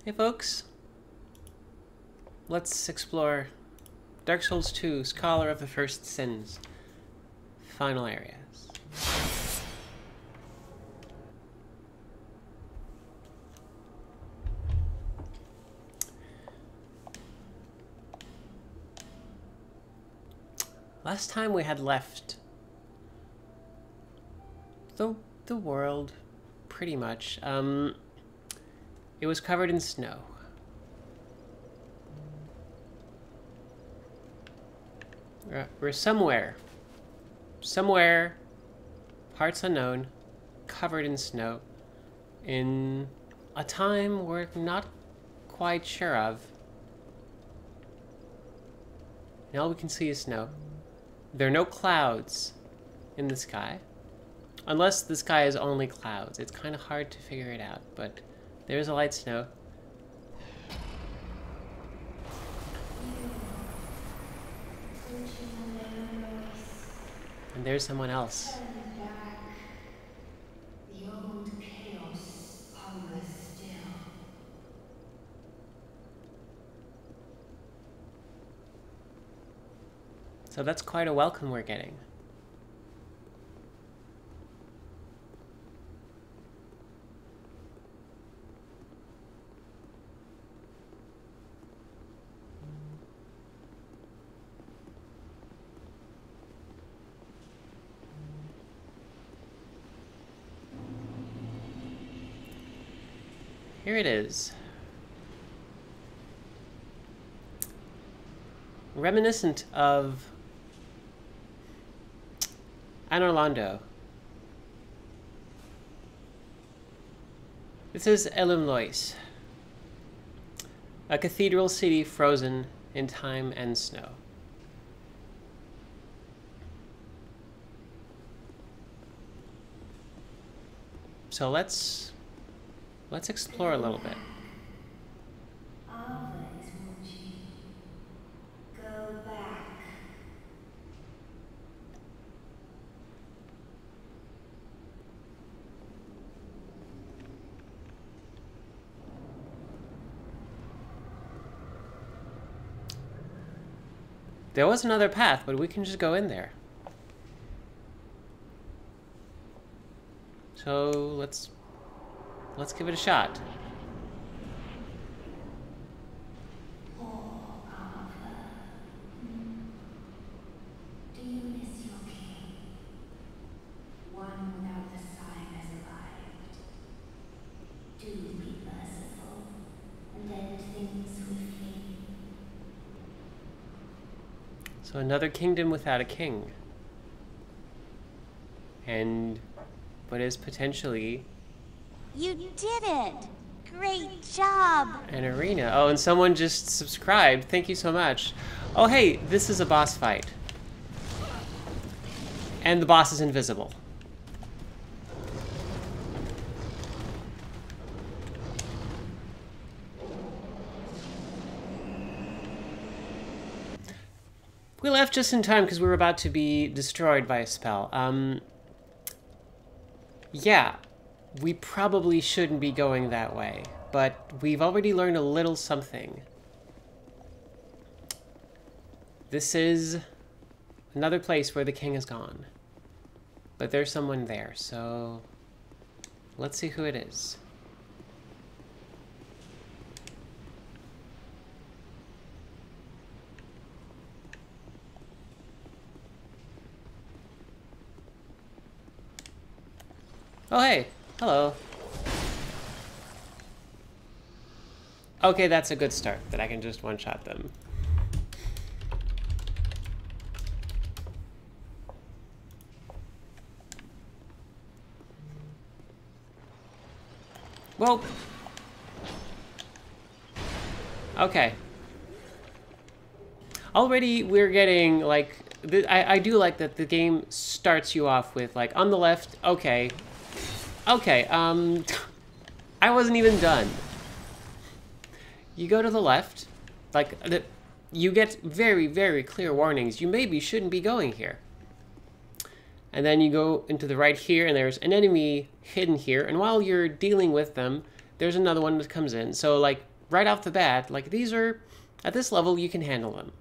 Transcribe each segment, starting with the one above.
Hey folks, let's explore Dark Souls 2, Scholar of the First Sins, final areas. Last time we had left the world, pretty much. It was covered in snow. We're somewhere, parts unknown, covered in snow, in a time we're not quite sure of. And all we can see is snow. There are no clouds in the sky. Unless the sky is only clouds. It's kind of hard to figure it out, but there's a light snow. And there's someone else. The old chaos hungers still. So that's quite a welcome we're getting. Here it is. Reminiscent of Anor Londo. This is Elim Lois, a cathedral city frozen in time and snow. So let's explore a little bit. Ava is watching. Go back. There was another path, but we can just go in there. So let's give it a shot. Poor Ava. Do you miss your king? One without the sign has arrived. Do be merciful and end things swiftly. So another kingdom without a king. And what is potentially You did it! Great job! an arena. Oh, and someone just subscribed. Thank you so much. Oh, hey, this is a boss fight. And the boss is invisible. We left just in time because we were about to be destroyed by a spell. Yeah, we probably shouldn't be going that way, but we've already learned a little something. This is another place where the king is gone. But there's someone there, so let's see who it is. Oh, hey. Hello. Okay, that's a good start, that I can just one-shot them. Well. Okay. Already we're getting, like, I do like that the game starts you off with, like, on the left, okay, I wasn't even done. You go to the left, like, you get very, very clear warnings. You maybe shouldn't be going here. And then you go into the right here, and there's an enemy hidden here. And while you're dealing with them, there's another one that comes in. So, like, right off the bat, like, these are, at this level, you can handle them.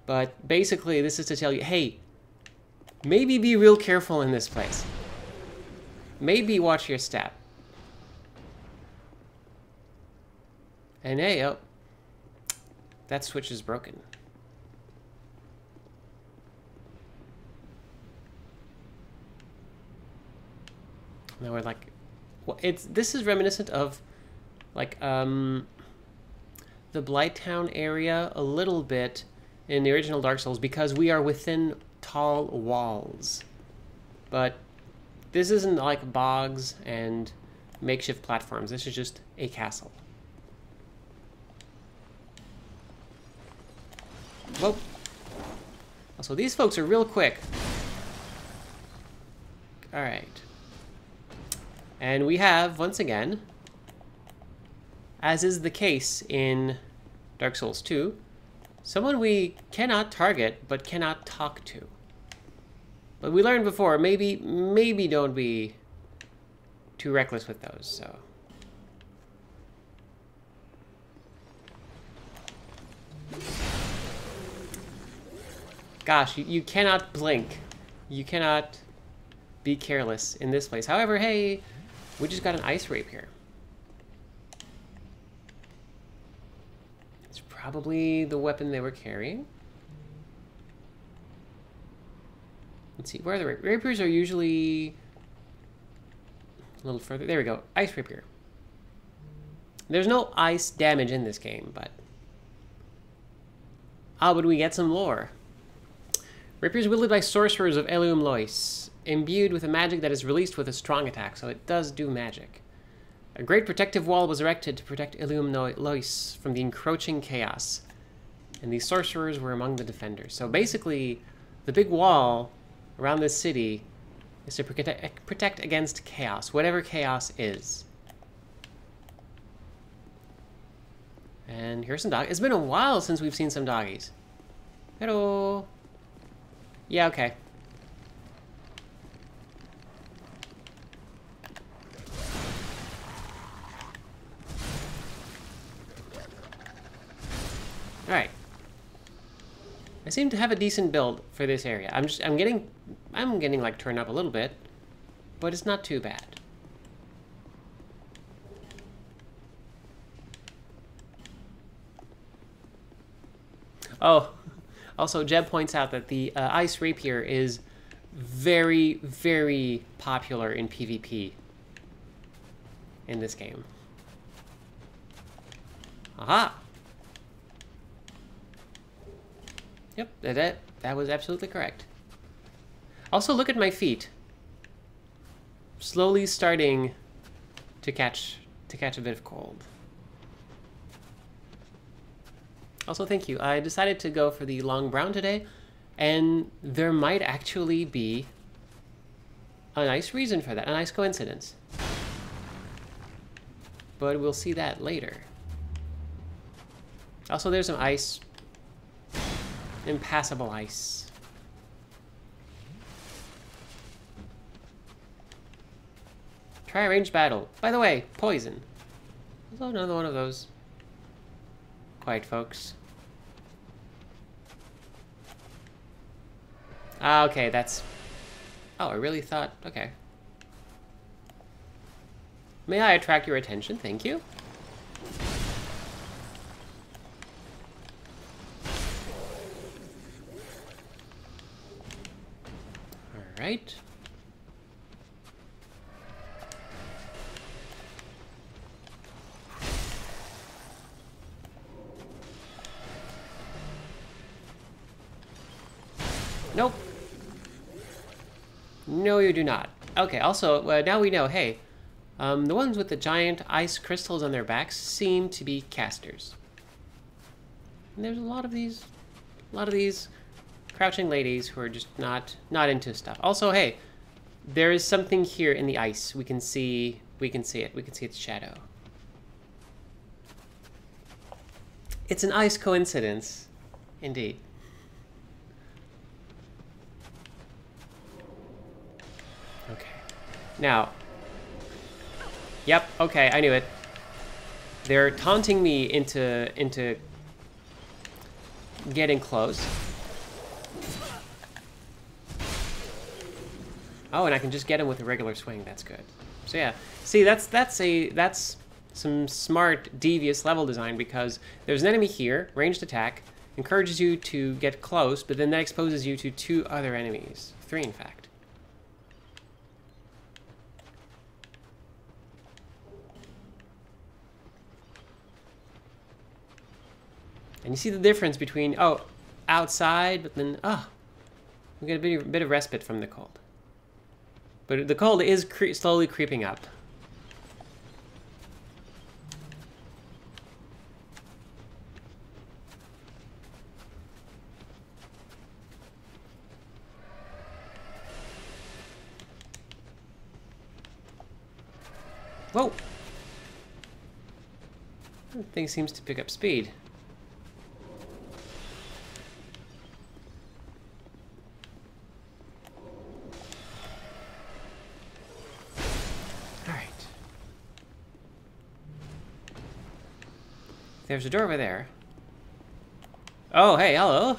But basically, this is to tell you, hey, maybe be real careful in this place. Maybe watch your step. And hey, oh, that switch is broken. Now we're like, well, this is reminiscent of like the Blighttown area a little bit in the original Dark Souls because we are within tall walls. But this isn't like bogs and makeshift platforms. This is just a castle. Whoa. Also, these folks are real quick. Alright. And we have, once again, as is the case in Dark Souls 2, someone we cannot target, but cannot talk to. But we learned before, maybe don't be too reckless with those, so. Gosh, you cannot blink. You cannot be careless in this place. However, hey, we just got an ice rapier. It's probably the weapon they were carrying. Let's see, where are the rapiers? Are usually a little further. There we go, ice rapier. There's no ice damage in this game, but... Ah, but we get some lore. Rapiers wielded by sorcerers of Elium Lois, imbued with a magic that is released with a strong attack, so it does do magic. A great protective wall was erected to protect Elium Lois from the encroaching chaos, and these sorcerers were among the defenders. So basically, the big wall around this city is to protect against chaos, whatever chaos is. And here's some dog. It's been a while since we've seen some doggies. Hello. Yeah, okay. Alright. I seem to have a decent build for this area. I'm getting like turned up a little bit, but it's not too bad. Oh, also Jeb points out that the ice rapier is very, very popular in PvP in this game. Aha! Yep, that was absolutely correct. Also, look at my feet. Slowly starting to catch a bit of cold. Also, thank you. I decided to go for the long brown today, and there might actually be a nice reason for that, a nice coincidence. But we'll see that later. Also, there's some ice. Impassable ice. Try a ranged battle. By the way, poison. Also another one of those. Quiet, folks. Ah, okay, that's... Oh, I really thought... Okay. May I attract your attention? Thank you. Alright. Nope. No, you do not. Okay, also, now we know, hey, the ones with the giant ice crystals on their backs seem to be casters. And there's a lot of these crouching ladies who are just not into stuff. Also, hey, there is something here in the ice. We can see it. We can see its shadow. It's an ice coincidence, indeed. Okay. Now. Yep, okay, I knew it. They're taunting me into getting close. Oh, and I can just get him with a regular swing. That's good. So yeah, see, that's some smart, devious level design, because there's an enemy here, ranged attack, encourages you to get close, but then that exposes you to 2 other enemies. 3, in fact. And you see the difference between, oh, outside, but then, oh, we get a bit of respite from the cold. But the cold is slowly creeping up. Whoa! That thing seems to pick up speed. Alright. There's a door over there. Oh, hey, hello.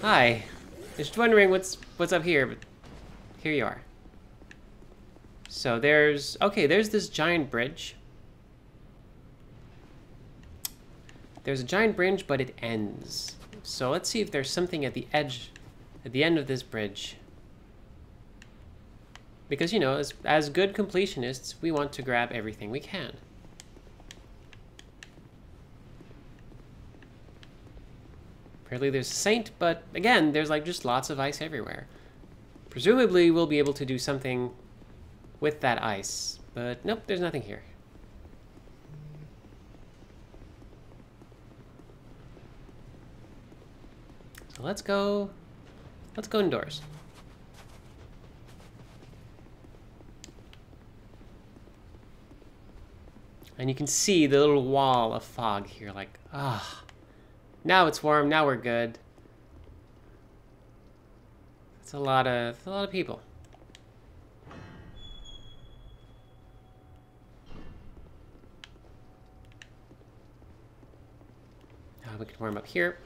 Hi. Just wondering what's up here, but here you are. So there's this giant bridge. There's a giant bridge, but it ends. So let's see if there's something at the edge, at the end of this bridge. Because, you know, as good completionists, we want to grab everything we can. Apparently there's a saint, but again, there's like just lots of ice everywhere. Presumably we'll be able to do something with that ice, but nope, there's nothing here. So let's go indoors. And you can see the little wall of fog here, like, ah, now it's warm, now we're good. It's a lot of people. We can warm up here.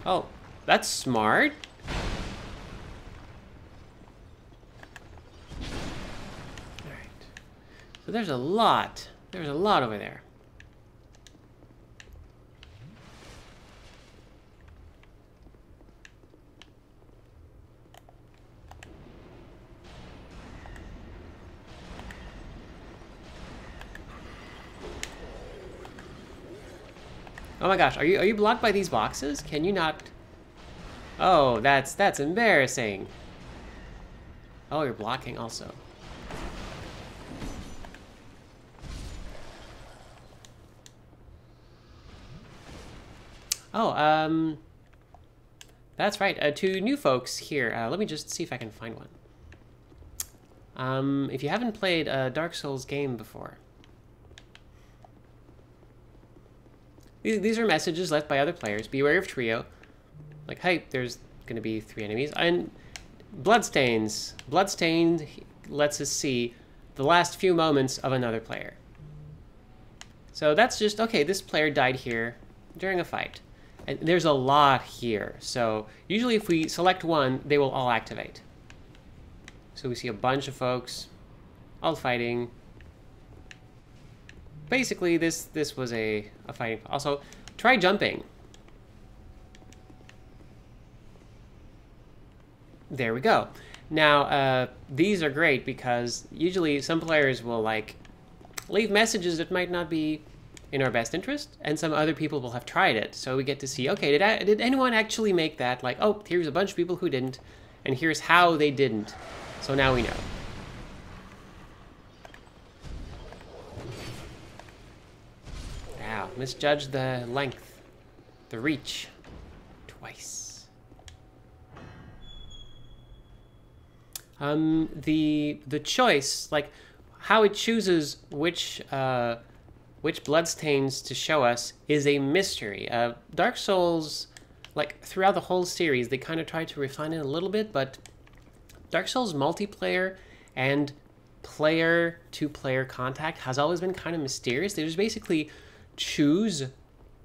Oh, that's smart. All right. So there's a lot. There's a lot over there. Oh my gosh, are you blocked by these boxes? Can you not? Oh, that's embarrassing. Oh, you're blocking also. Oh, that's right. 2 new folks here. Let me just see if I can find one. If you haven't played a Dark Souls game before, these are messages left by other players. Beware of trio. Like, hey, there's going to be 3 enemies. And bloodstains. Bloodstained lets us see the last few moments of another player. So that's just, okay, this player died here during a fight. And there's a lot here. So usually if we select one, they will all activate. So we see a bunch of folks all fighting. Basically, this was a fighting. Also, try jumping. There we go. Now, these are great because usually some players will like leave messages that might not be in our best interest, and some other people will have tried it. So we get to see, okay, did anyone actually make that? Like, oh, here's a bunch of people who didn't, and here's how they didn't. So now we know. Wow, misjudged the length, the reach, twice. The choice, like how it chooses which bloodstains to show us, is a mystery. Dark Souls, like throughout the whole series, they kind of try to refine it a little bit, but Dark Souls multiplayer and player-to-player contact has always been kind of mysterious. They just basically choose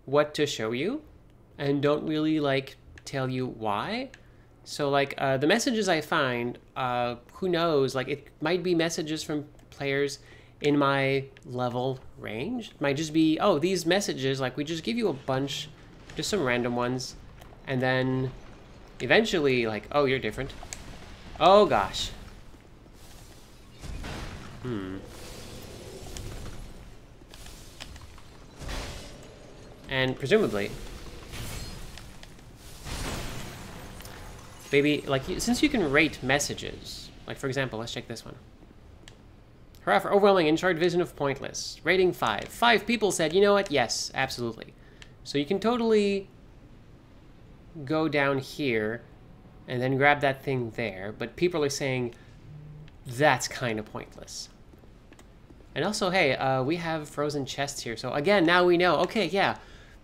what to show you and don't really like tell you why. So like the messages I find, who knows, like it might be messages from players in my level range. It might just be, oh, these messages, like we just give you a bunch, just some random ones, and then eventually like, oh, you're different. Oh gosh. And presumably, maybe, like, since you can rate messages, like, for example, let's check this one. Hurrah for overwhelming in-chart vision of pointless. Rating 5. 5 people said, you know what? Yes, absolutely. So you can totally go down here and then grab that thing there, but people are saying that's kind of pointless. And also, hey, we have frozen chests here. So again, now we know, okay, yeah,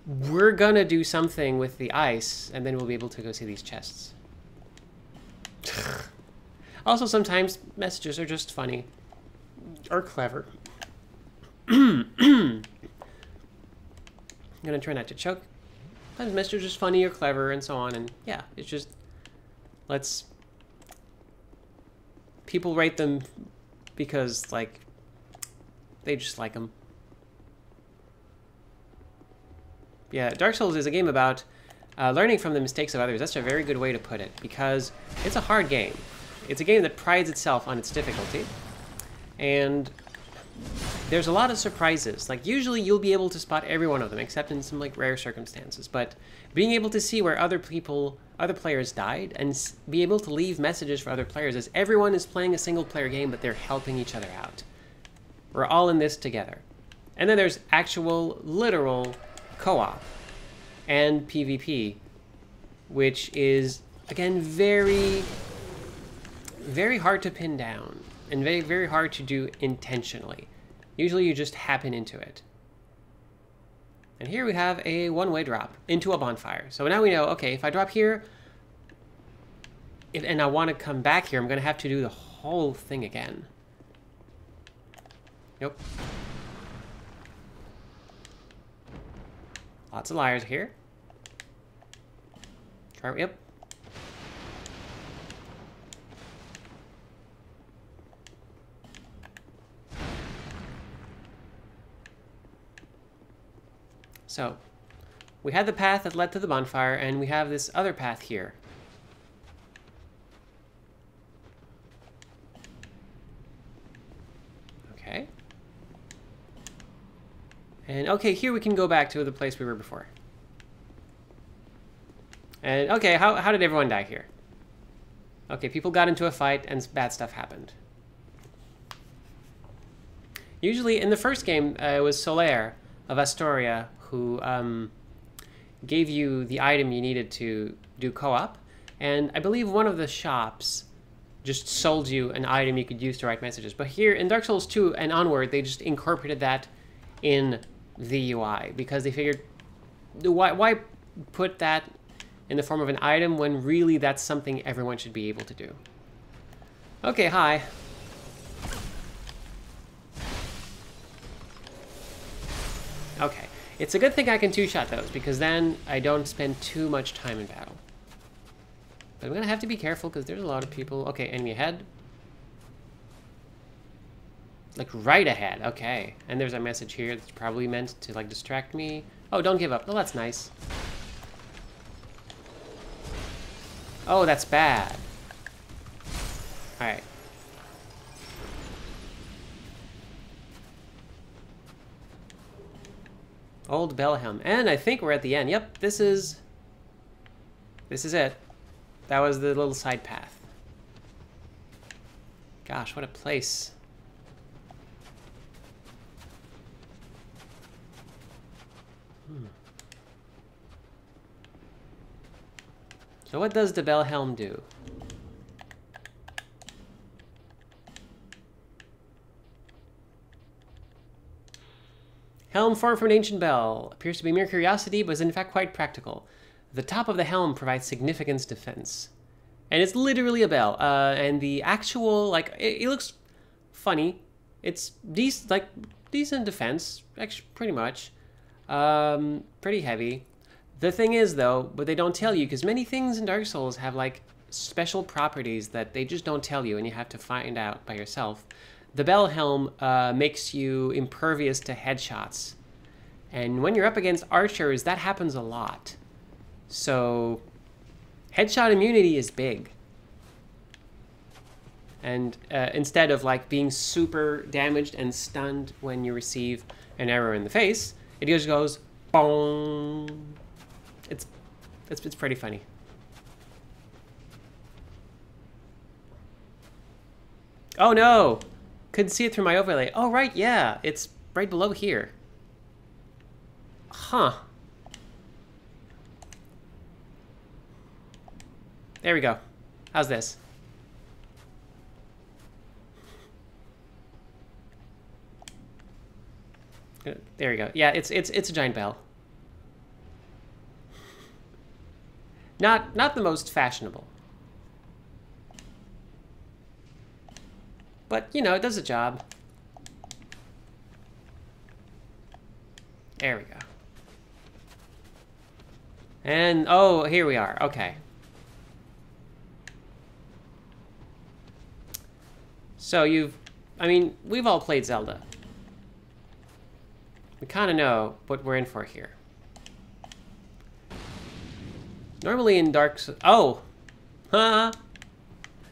we're gonna do something with the ice, and then we'll be able to go see these chests. Also, sometimes messages are just funny or clever. I'm gonna try not to choke. Sometimes messages are just funny or clever and so on, and yeah, it's just, people rate them because, like, they just like them. Yeah, Dark Souls is a game about learning from the mistakes of others. That's a very good way to put it, because it's a hard game. It's a game that prides itself on its difficulty, and there's a lot of surprises. Like, usually you'll be able to spot every one of them, except in some, like, rare circumstances. But being able to see where other players died, and be able to leave messages for other players, as everyone is playing a single-player game, but they're helping each other out. We're all in this together. And then there's actual, literal co-op and PvP, which is, again, very, very hard to pin down and very, very hard to do intentionally. Usually you just happen into it. And here we have a one-way drop into a bonfire. So now we know, okay, if I drop here and I want to come back here, I'm going to have to do the whole thing again. Nope. Lots of liars here. Try, yep. So, we had the path that led to the bonfire, and we have this other path here. Okay. And okay, here we can go back to the place we were before. And okay, how did everyone die here? Okay, people got into a fight and bad stuff happened. Usually in the first game, it was Solaire of Astoria who gave you the item you needed to do co-op. And I believe one of the shops just sold you an item you could use to write messages. But here in Dark Souls 2 and onward, they just incorporated that in the UI, because they figured, why put that in the form of an item when really that's something everyone should be able to do. Okay, hi. Okay, it's a good thing I can two-shot those, because then I don't spend too much time in battle. But I'm gonna have to be careful because there's a lot of people. Okay, enemy ahead. Like right ahead, okay. And there's a message here that's probably meant to like distract me. Oh, don't give up. Oh, that's nice. Oh, that's bad. Alright. Old Belhelm. And I think we're at the end. Yep, this is it. That was the little side path. Gosh, what a place. So what does the Belhelm do? Helm formed from an ancient bell. Appears to be mere curiosity, but is in fact quite practical. The top of the helm provides significant defense. And it's literally a bell. And the actual, like, it looks funny. It's decent defense, actually, pretty much. Pretty heavy. The thing is, though, but they don't tell you, because many things in Dark Souls have, like, special properties that they just don't tell you, and you have to find out by yourself. The Bell Helm makes you impervious to headshots. And when you're up against archers, that happens a lot. So, headshot immunity is big. And instead of, like, being super damaged and stunned when you receive an arrow in the face, it just goes, boom. It's pretty funny. Oh no! Couldn't see it through my overlay. Oh right, yeah, it's right below here. Huh. There we go. How's this? There we go. Yeah, it's a giant bell. Not the most fashionable. But, you know, it does the job. There we go. And, oh, here we are. Okay. So we've all played Zelda. We kind of know what we're in for here. Normally in Dark Souls... Oh! Huh?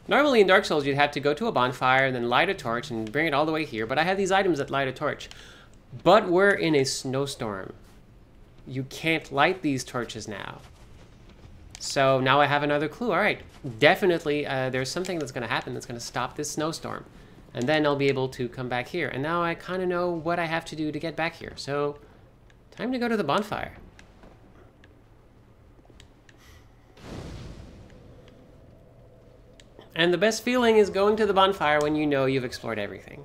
Normally in Dark Souls, you'd have to go to a bonfire and then light a torch and bring it all the way here. But I have these items that light a torch. But we're in a snowstorm. You can't light these torches now. So now I have another clue. All right. Definitely there's something that's going to happen that's going to stop this snowstorm. And then I'll be able to come back here. And now I kind of know what I have to do to get back here. So, time to go to the bonfire. And the best feeling is going to the bonfire when you know you've explored everything.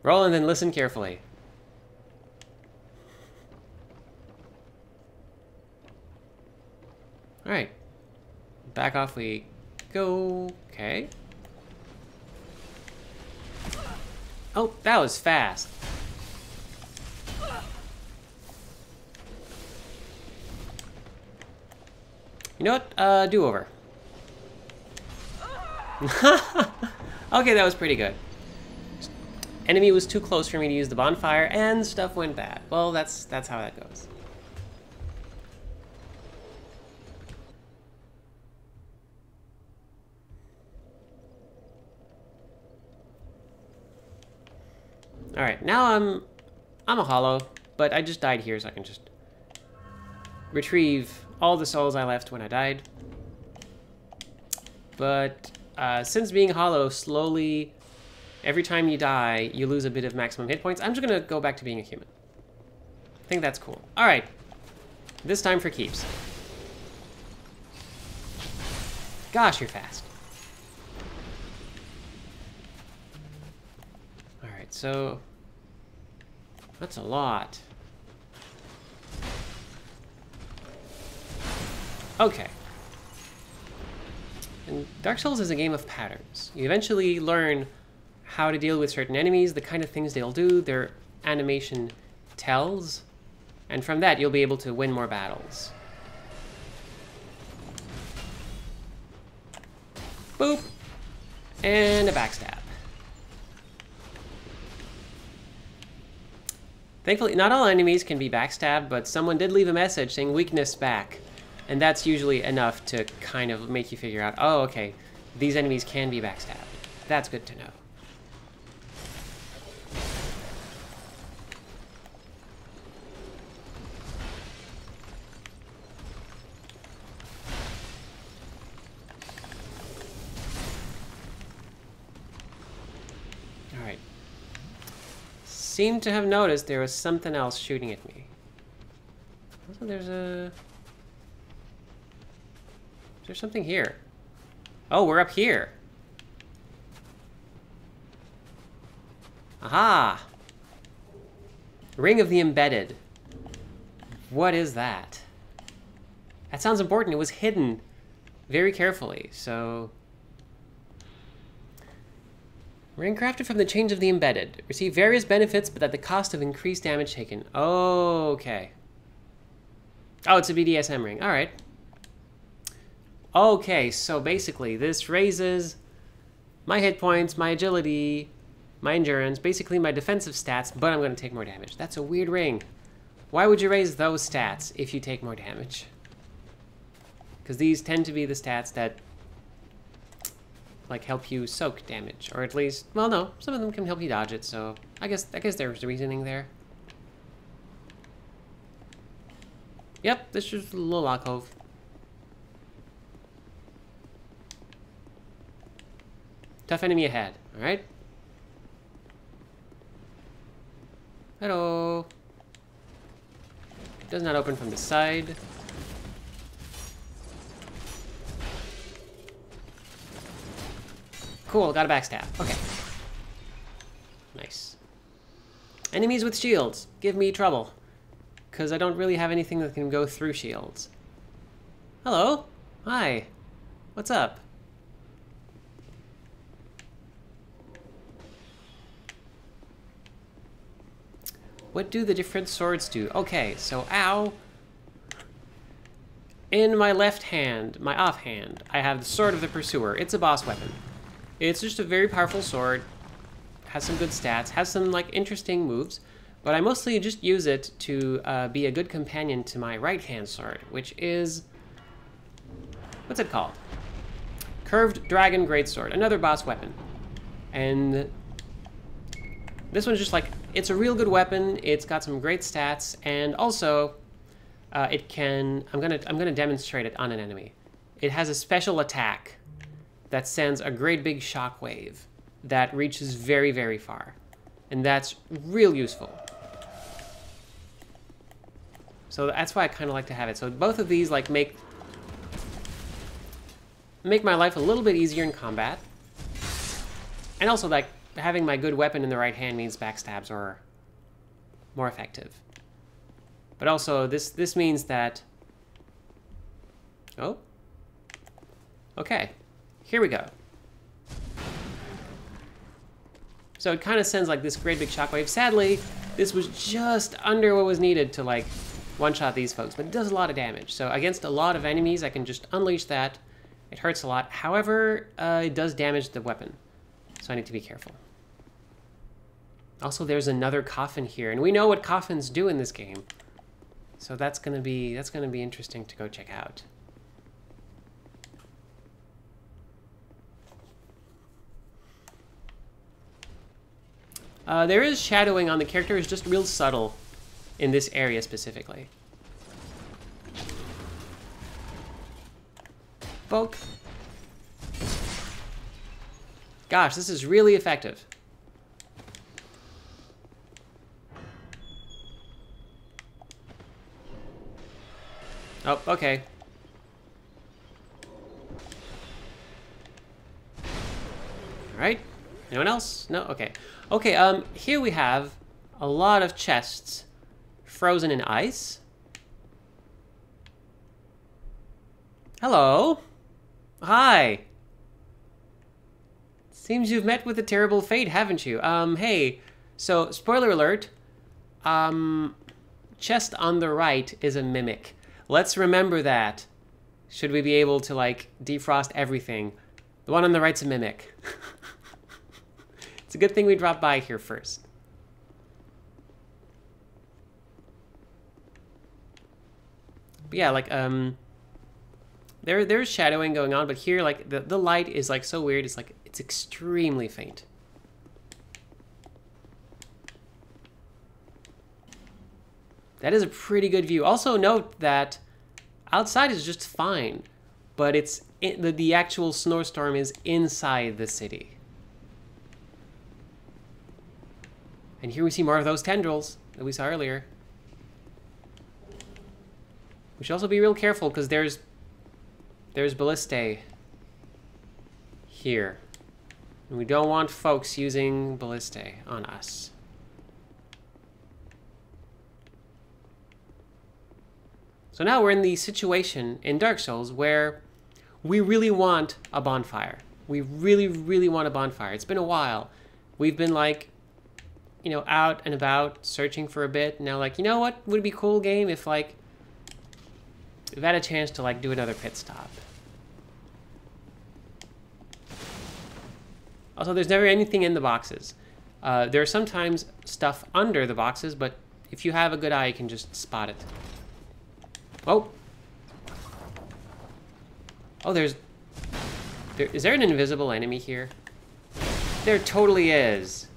Roll and then listen carefully. Alright. Back off we go. Okay. Oh, that was fast. You know what? Do-over. Okay, that was pretty good. Enemy was too close for me to use the bonfire, and stuff went bad. Well, that's how that goes. All right, now I'm a hollow, but I just died here, so I can just retrieve all the souls I left when I died. But since being hollow, slowly, every time you die, you lose a bit of maximum hit points. I'm just gonna go back to being a human. I think that's cool. All right, this time for keeps. Gosh, you're fast. All right, so that's a lot. Okay. And Dark Souls is a game of patterns. You eventually learn how to deal with certain enemies, the kind of things they'll do, their animation tells, and from that you'll be able to win more battles. Boop! And a backstab. Thankfully, not all enemies can be backstabbed, but someone did leave a message saying weakness back. And that's usually enough to kind of make you figure out, oh, okay, these enemies can be backstabbed. That's good to know. All right. Seemed to have noticed there was something else shooting at me. Also, there's something here. Oh, we're up here. Aha! Ring of the Embedded. What is that? That sounds important. It was hidden very carefully, so... Ring crafted from the Change of the Embedded. Receive various benefits, but at the cost of increased damage taken. Okay. Oh, it's a BDSM ring. Alright. Okay, so basically, this raises my hit points, my agility, my endurance, basically my defensive stats, but I'm going to take more damage. That's a weird ring. Why would you raise those stats if you take more damage? Because these tend to be the stats that like help you soak damage, or at least, well, no, some of them can help you dodge it, so I guess there's reasoning there. Yep, this is a little alcove. Tough enemy ahead, alright? Hello. Does not open from the side. Cool, got a backstab. Okay. Nice. Enemies with shields. Give me trouble. Because I don't really have anything that can go through shields. Hello. Hi. What's up? What do the different swords do? Okay, so ow. In my left hand, my offhand, I have the Sword of the Pursuer. It's a boss weapon. It's just a very powerful sword, has some good stats, has some like interesting moves, but I mostly just use it to be a good companion to my right-hand sword, which is, what's it called? Curved Dragon Greatsword, another boss weapon. And this one's just like, it's a real good weapon, it's got some great stats, and also it can, I'm gonna demonstrate it on an enemy. It has a special attack that sends a great big shockwave that reaches very, very far. And that's real useful. So that's why I kind of like to have it. So both of these like make my life a little bit easier in combat. And also like having my good weapon in the right hand means backstabs are more effective. But also this means that, oh, okay. Here we go. So it kind of sends like this great big shockwave. Sadly, this was just under what was needed to like one-shot these folks, but it does a lot of damage. So against a lot of enemies, I can just unleash that. It hurts a lot. However, it does damage the weapon, so I need to be careful. Also, there's another coffin here, and we know what coffins do in this game. So that's gonna be interesting to go check out. There is shadowing on the character, it's just real subtle in this area specifically. Poke. Gosh, this is really effective. Oh, okay. Alright. Anyone else? No? Okay. Okay, here we have a lot of chests frozen in ice. Hello. Hi. Seems you've met with a terrible fate, haven't you? Hey, so, spoiler alert, chest on the right is a mimic. Let's remember that. Should we be able to, like, defrost everything. The one on the right's a mimic. It's a good thing we dropped by here first. But yeah, like, there's shadowing going on, but here, like, the light is, like, so weird. It's, like, it's extremely faint. That is a pretty good view. Also note that outside is just fine, but it's the actual snowstorm is inside the city. And here we see more of those tendrils that we saw earlier. We should also be real careful because there's ballistae here. And we don't want folks using ballistae on us. So now we're in the situation in Dark Souls where we really want a bonfire. We really, really want a bonfire. It's been a while. We've been like, you know, out and about searching for a bit. Now, like, you know what would be a cool game if, like, we've had a chance to, like, do another pit stop. Also, there's never anything in the boxes. There are sometimes stuff under the boxes, but if you have a good eye, you can just spot it. Oh! Oh, is there an invisible enemy here? There totally is.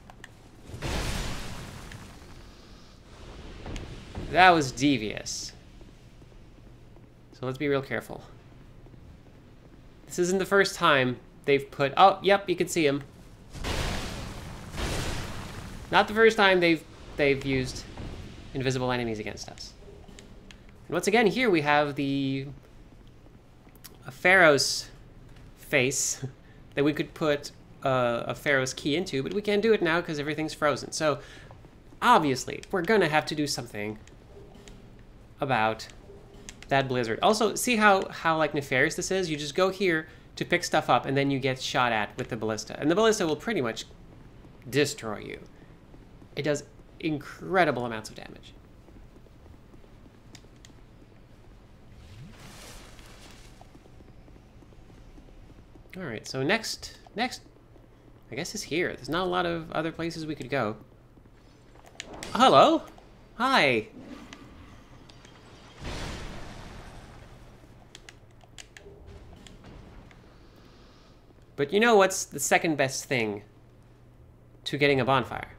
That was devious. So let's be real careful. This isn't the first time they've put... Oh, yep, you can see him. Not the first time they've used invisible enemies against us. And once again, here we have a Pharaoh's face that we could put a Pharaoh's key into, but we can't do it now because everything's frozen. So obviously, we're gonna have to do something about that blizzard. Also, see how like nefarious this is? You just go here to pick stuff up, and then you get shot at with the ballista, and the ballista will pretty much destroy you. It does incredible amounts of damage. All right, so next, I guess is here. There's not a lot of other places we could go. Hello, hi. But you know what's the second best thing to getting a bonfire?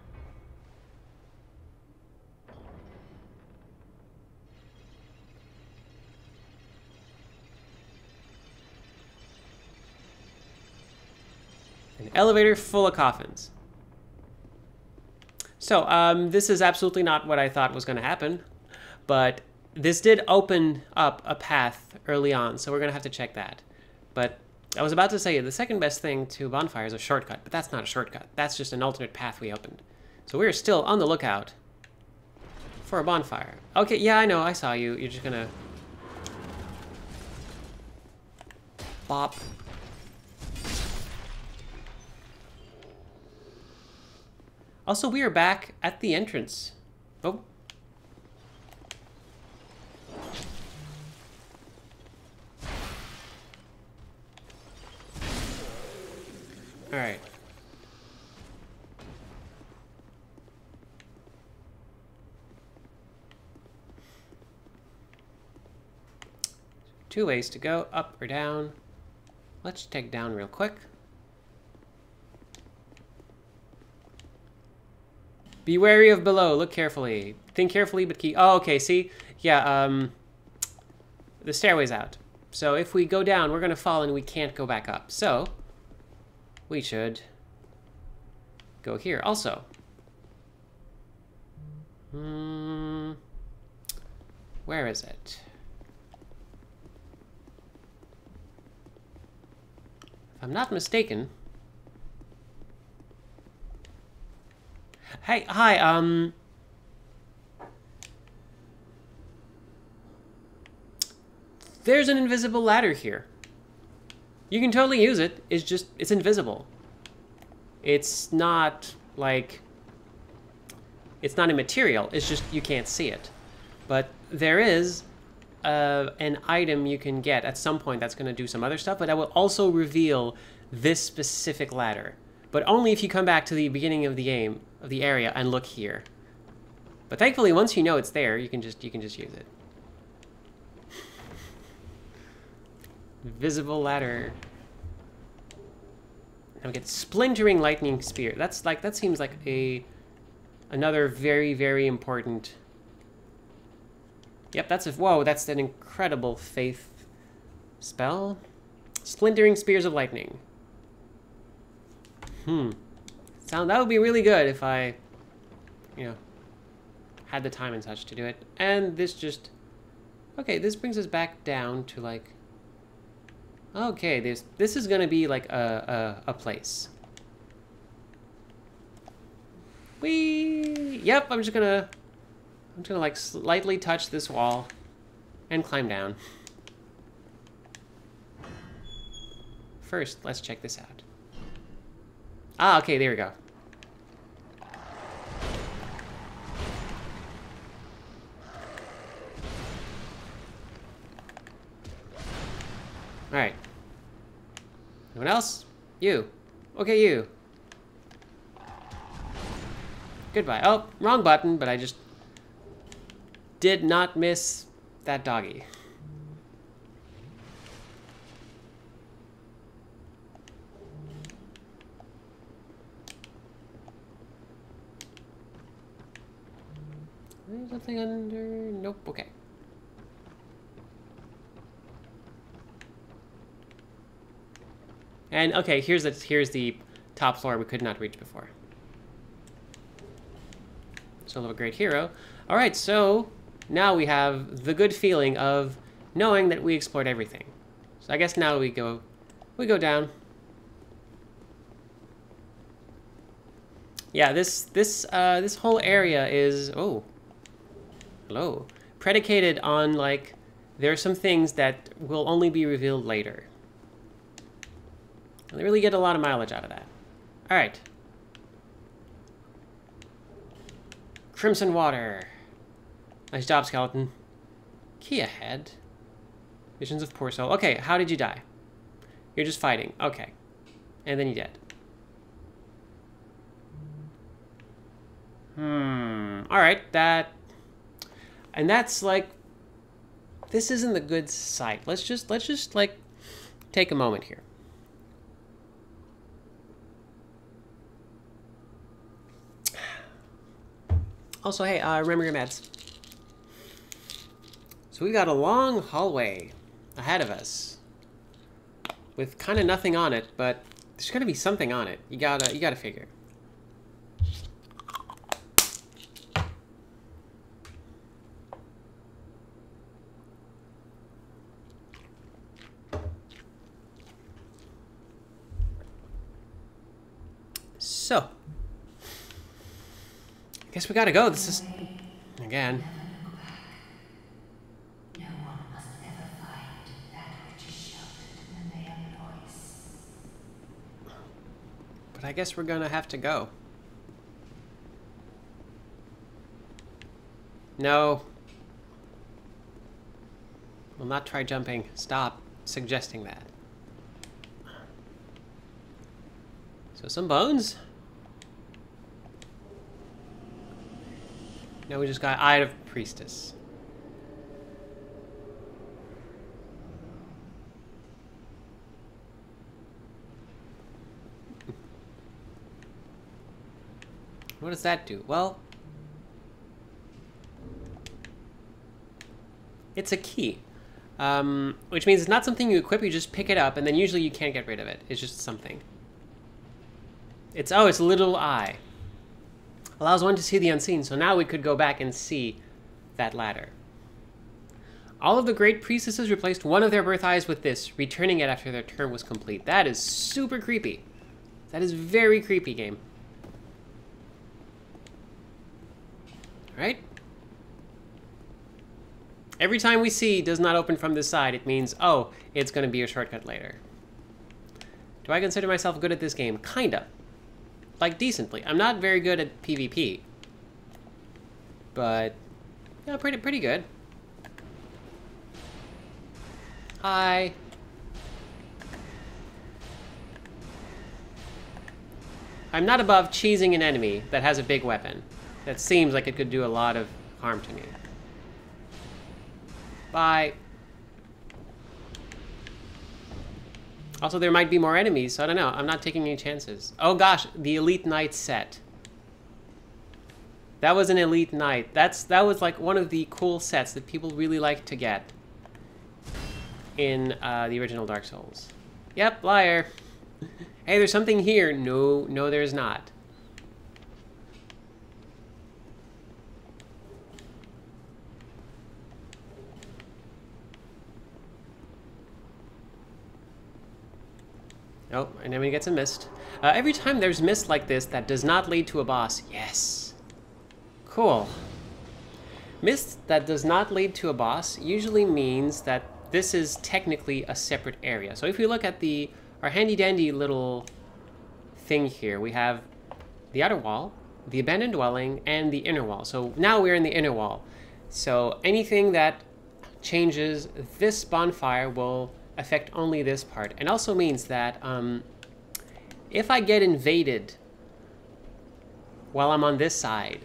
An elevator full of coffins. So, this is absolutely not what I thought was going to happen, but this did open up a path early on, so we're going to have to check that. But I was about to say the second best thing to a bonfire is a shortcut, but that's not a shortcut. That's just an alternate path we opened. So we're still on the lookout for a bonfire. Okay, yeah, I know, I saw you. You're just gonna... bop. Also, we are back at the entrance. Oh. All right. Two ways to go, up or down. Let's take down real quick. Be wary of below, look carefully. Think carefully, but keep... Oh, okay, see? Yeah, the stairway's out. So if we go down, we're gonna fall and we can't go back up. So, we should go here also. Where is it? If I'm not mistaken... Hey, hi, there's an invisible ladder here. You can totally use it, it's invisible. It's not, like... It's not immaterial, it's just you can't see it. But there is an item you can get at some point that's going to do some other stuff, but that will also reveal this specific ladder. But only if you come back to the beginning of the game, of the area, and look here. But thankfully, once you know it's there, you can just use it. Visible ladder. Now we get splintering lightning spear. That seems like another very, very important. Yep, whoa, that's an incredible faith spell. Splintering spears of lightning. That would be really good if I, had the time and such to do it. And this just... Okay, this brings us back down to, like... Okay, this is gonna be, like, a place. Yep, I'm just gonna, like, slightly touch this wall. and climb down. First, let's check this out. Ah, okay, there we go. Alright. Anyone else? You. Okay, you. Goodbye. Oh, wrong button, but I just did not miss that doggy. There's something under... Nope, okay. And okay, here's the top floor we could not reach before. Soul of a Great Hero. All right, so now we have the good feeling of knowing that we explored everything. So I guess now we go down. Yeah, this whole area is hello, predicated on like there are some things that will only be revealed later. They really get a lot of mileage out of that. All right. Crimson Water. Nice job, skeleton. Key ahead. Visions of Poor Soul. Okay, how did you die? You're just fighting. Okay. And then you're dead. Alright, and that's like, this isn't the good site. Let's just like take a moment here. Also, hey, remember your meds. So we got a long hallway ahead of us with kind of nothing on it, but there's gonna be something on it. You gotta figure. So, guess we gotta go. This is, again. No one must ever find that which is sheltered in the Mayhem noise. But I guess we're gonna have to go. No. Will not try jumping. Stop suggesting that. So some bones. Now we just got Eye of Priestess. What does that do? Well, it's a key, which means it's not something you equip. You just pick it up, and then usually you can't get rid of it. It's just something. It's a little eye. Allows one to see the unseen, so now we could go back and see that ladder. All of the great priestesses replaced one of their birth eyes with this, returning it after their term was complete. That is super creepy. That is very creepy, game. Alright? Every time we see does not open from this side, it means, oh, it's going to be a shortcut later. Do I consider myself good at this game? Kinda. Like, decently. I'm not very good at PvP. But, yeah, pretty good. Hi. I'm not above cheesing an enemy that has a big weapon. That seems like it could do a lot of harm to me. Bye. Also, there might be more enemies, so I don't know. I'm not taking any chances. Oh gosh, the Elite Knight set. That was an Elite Knight. That was like one of the cool sets that people really like to get in the original Dark Souls. Yep, liar. Hey, there's something here. No, there's not. Oh, and then we get some mist. Every time there's mist like this that does not lead to a boss. Yes. Cool. Mist that does not lead to a boss usually means that this is technically a separate area. So if we look at our handy dandy little thing here, we have the outer wall, the abandoned dwelling, and the inner wall. So now we're in the inner wall. So anything that changes this bonfire will affect only this part. And also means that if I get invaded while I'm on this side,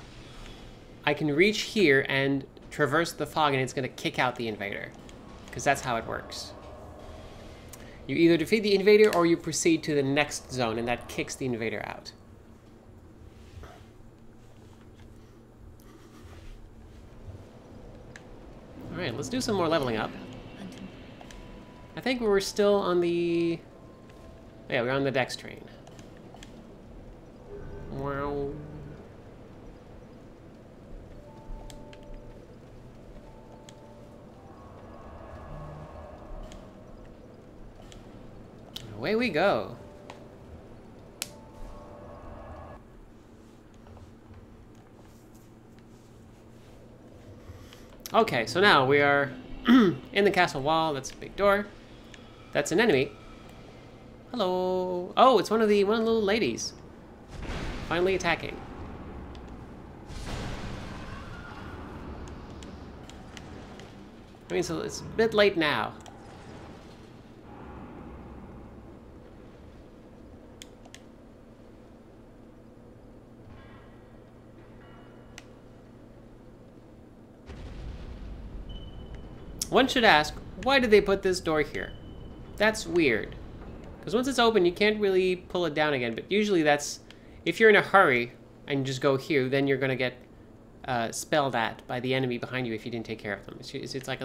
I can reach here and traverse the fog and it's going to kick out the invader. Because that's how it works. You either defeat the invader or you proceed to the next zone and that kicks the invader out. Alright, let's do some more leveling up. I think we're still on the... Yeah, we're on the Dex train. Wow. Away we go. Okay, so now we are in the castle wall. That's a big door. That's an enemy. Hello. Oh, it's one of the little ladies. Finally attacking. I mean, so it's a bit late now. One should ask, why did they put this door here? That's weird. Because once it's open, you can't really pull it down again. But usually that's... If you're in a hurry and you just go here, then you're going to get spelled at by the enemy behind you if you didn't take care of them. It's like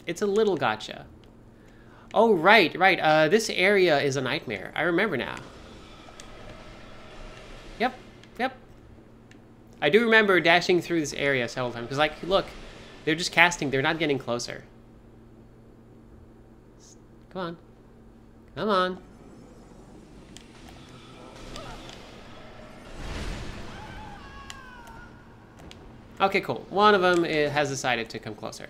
it's a little gotcha. Oh, right. This area is a nightmare. I remember now. Yep. I do remember dashing through this area several times. Because, like, look, they're just casting. They're not getting closer. Come on. Okay, cool. One of them has decided to come closer.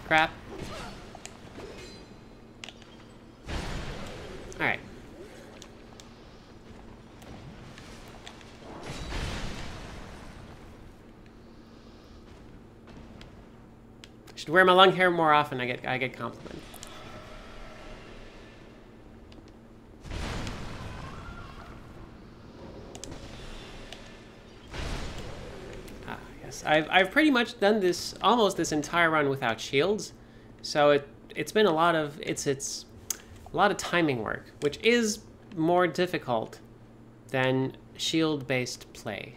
Crap. Alright. Should wear my long hair more often. I get complimented. Yes, I've pretty much done this almost this entire run without shields, so it's been a lot of timing work, which is more difficult than shield-based play.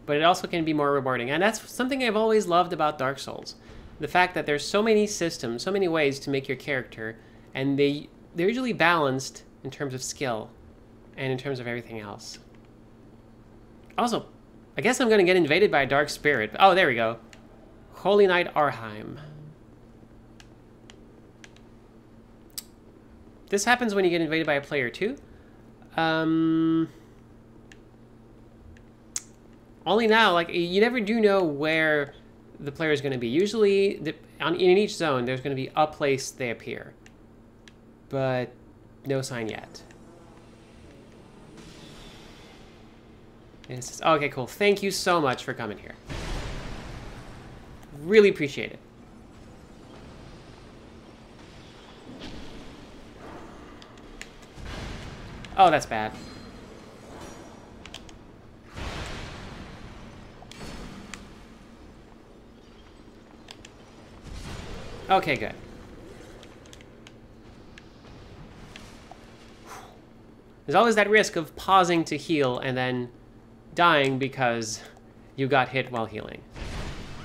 But it also can be more rewarding. And that's something I've always loved about Dark Souls. The fact that there's so many systems, so many ways to make your character, and they're usually balanced in terms of skill and in terms of everything else. Also, I guess I'm going to get invaded by a dark spirit. Oh, there we go. Holy Knight Arheim. This happens when you get invaded by a player too. Only now, like, you never do know where the player is going to be. Usually, in each zone, there's going to be a place they appear. But no sign yet. Okay, cool. Thank you so much for coming here. Really appreciate it. Oh, that's bad. Okay, good. There's always that risk of pausing to heal and then dying because you got hit while healing.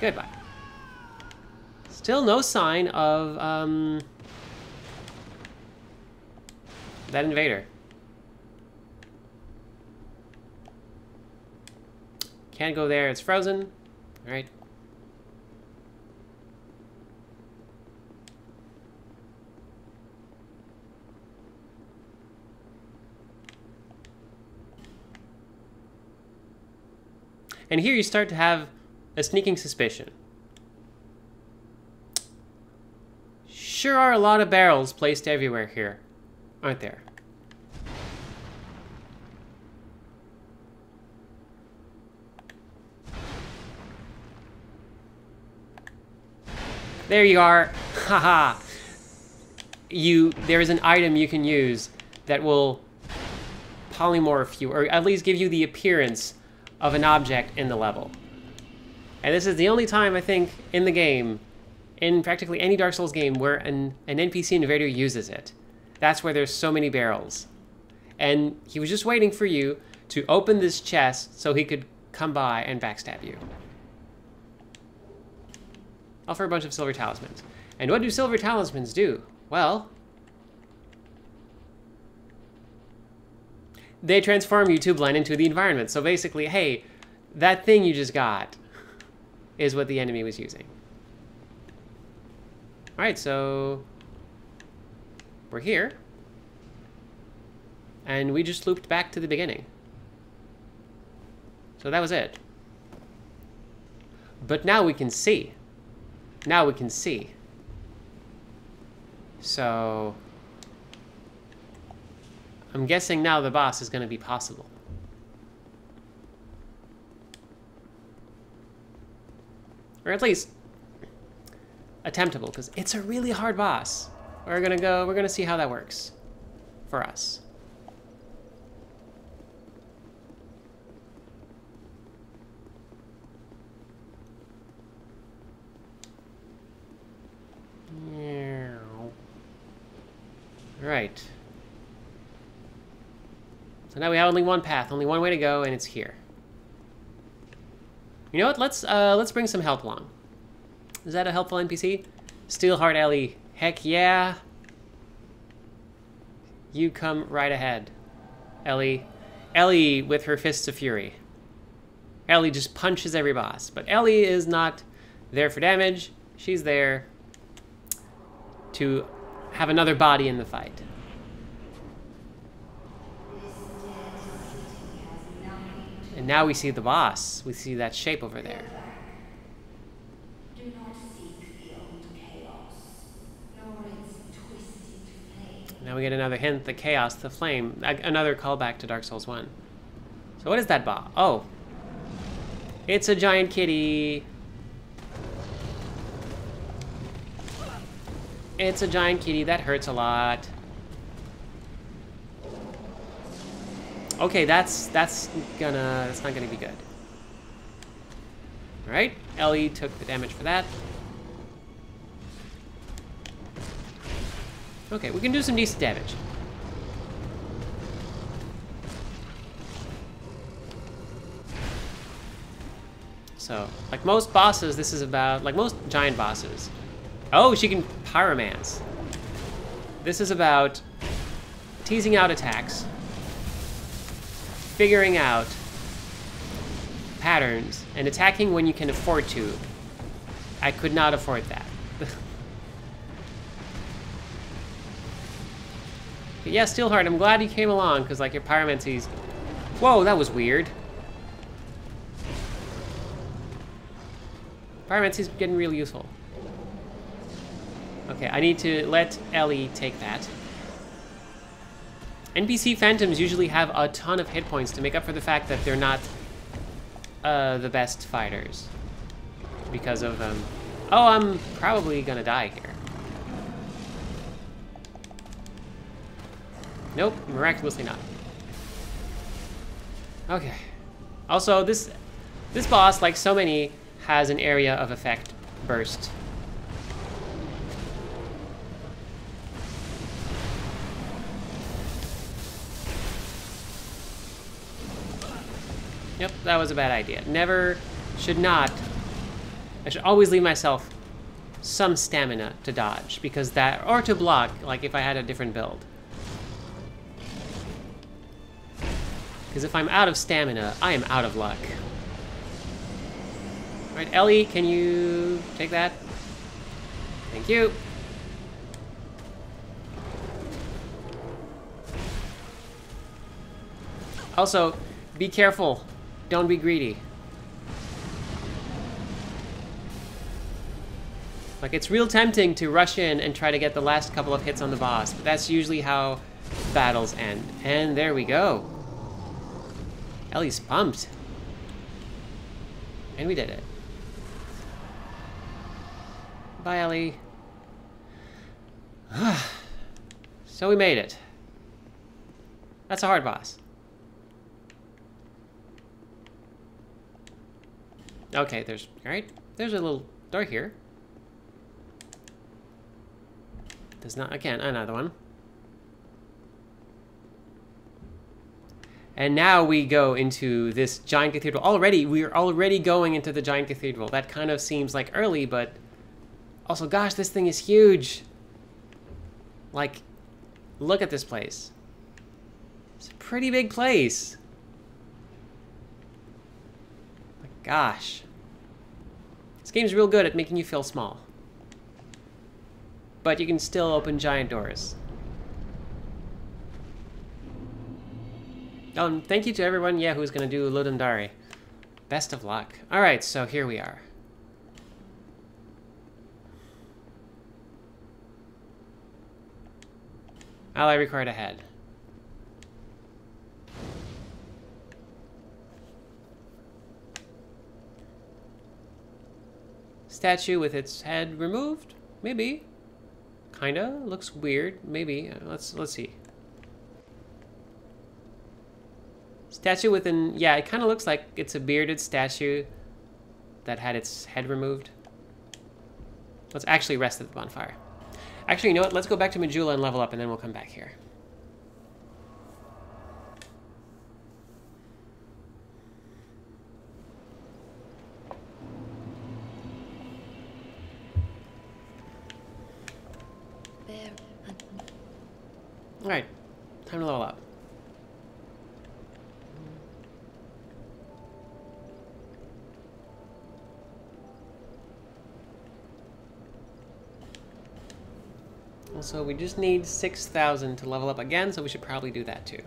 Goodbye. Still no sign of that invader. Can't go there, it's frozen. All right. And here you start to have a sneaking suspicion. Sure are a lot of barrels placed everywhere here, aren't there? There you are. Haha. There is an item you can use that will polymorph you, or at least give you the appearance of an object in the level. And this is the only time, I think, in the game, in practically any Dark Souls game, where an NPC invader uses it. That's where there's so many barrels. And he was just waiting for you to open this chest so he could come by and backstab you. Offer a bunch of silver talismans. And what do silver talismans do? Well, they transform you to blend into the environment. So basically, hey, that thing you just got is what the enemy was using. All right, so we're here. And we just looped back to the beginning. So that was it. But now we can see. Now we can see. So I'm guessing now the boss is going to be possible. Or at least attemptable, because it's a really hard boss. We're gonna see how that works for us. Right. So now we have only one path, only one way to go, and it's here. You know what? Let's bring some help along. Is that a helpful NPC? Steelheart Ellie. Heck yeah. You come right ahead, Ellie. Ellie with her fists of fury. Ellie just punches every boss, but Ellie is not there for damage. She's there to have another body in the fight. And now we see the boss. We see that shape over there. Do not seek the old chaos, nor its twisted flame. Now we get another hint, the chaos, the flame. Another callback to Dark Souls 1. So what is that boss? Oh. It's a giant kitty. It's a giant kitty that hurts a lot. Okay, that's not gonna be good. All right, Ellie took the damage for that. Okay, we can do some decent damage. So, like most bosses, this is about, like most giant bosses. Oh, she can pyromance. This is about teasing out attacks, figuring out patterns, and attacking when you can afford to. I could not afford that. But yeah, Steelheart, I'm glad you came along, because like your pyromancy's... Whoa, that was weird. Pyromancy's getting really useful. Okay, I need to let Ellie take that. NPC Phantoms usually have a ton of hit points to make up for the fact that they're not the best fighters. Because of them. Oh, I'm probably gonna die here. Nope, miraculously not. Okay. Also, this boss, like so many, has an area of effect burst. Yep, that was a bad idea. I should always leave myself some stamina to dodge, because that, or to block, like if I had a different build. Because if I'm out of stamina, I am out of luck. Alright, Ellie, can you take that? Thank you. Also, be careful. Don't be greedy. Like, it's real tempting to rush in and try to get the last couple of hits on the boss, but that's usually how battles end. And there we go. Ellie's pumped. And we did it. Bye, Ellie. So we made it. That's a hard boss. Okay, there's... Alright, there's a little door here. Does not... Again, another one. And now we go into this giant cathedral. Already, we're already going into the giant cathedral. That kind of seems like early, but... Also, gosh, this thing is huge. Like, look at this place. It's a pretty big place. My gosh. This game's real good at making you feel small. But you can still open giant doors. Oh, and thank you to everyone, yeah, who's going to do Ludum Dare. Best of luck. Alright, so here we are. Ally required ahead. Statue with its head removed? Maybe. Kinda. Looks weird. Maybe. Let's see. Statue with an... Yeah, it kind of looks like it's a bearded statue that had its head removed. Let's actually rest at the bonfire. Actually, you know what? Let's go back to Majula and level up, and then we'll come back here. Alright, time to level up. Also, we just need 6,000 to level up again, so we should probably do that too.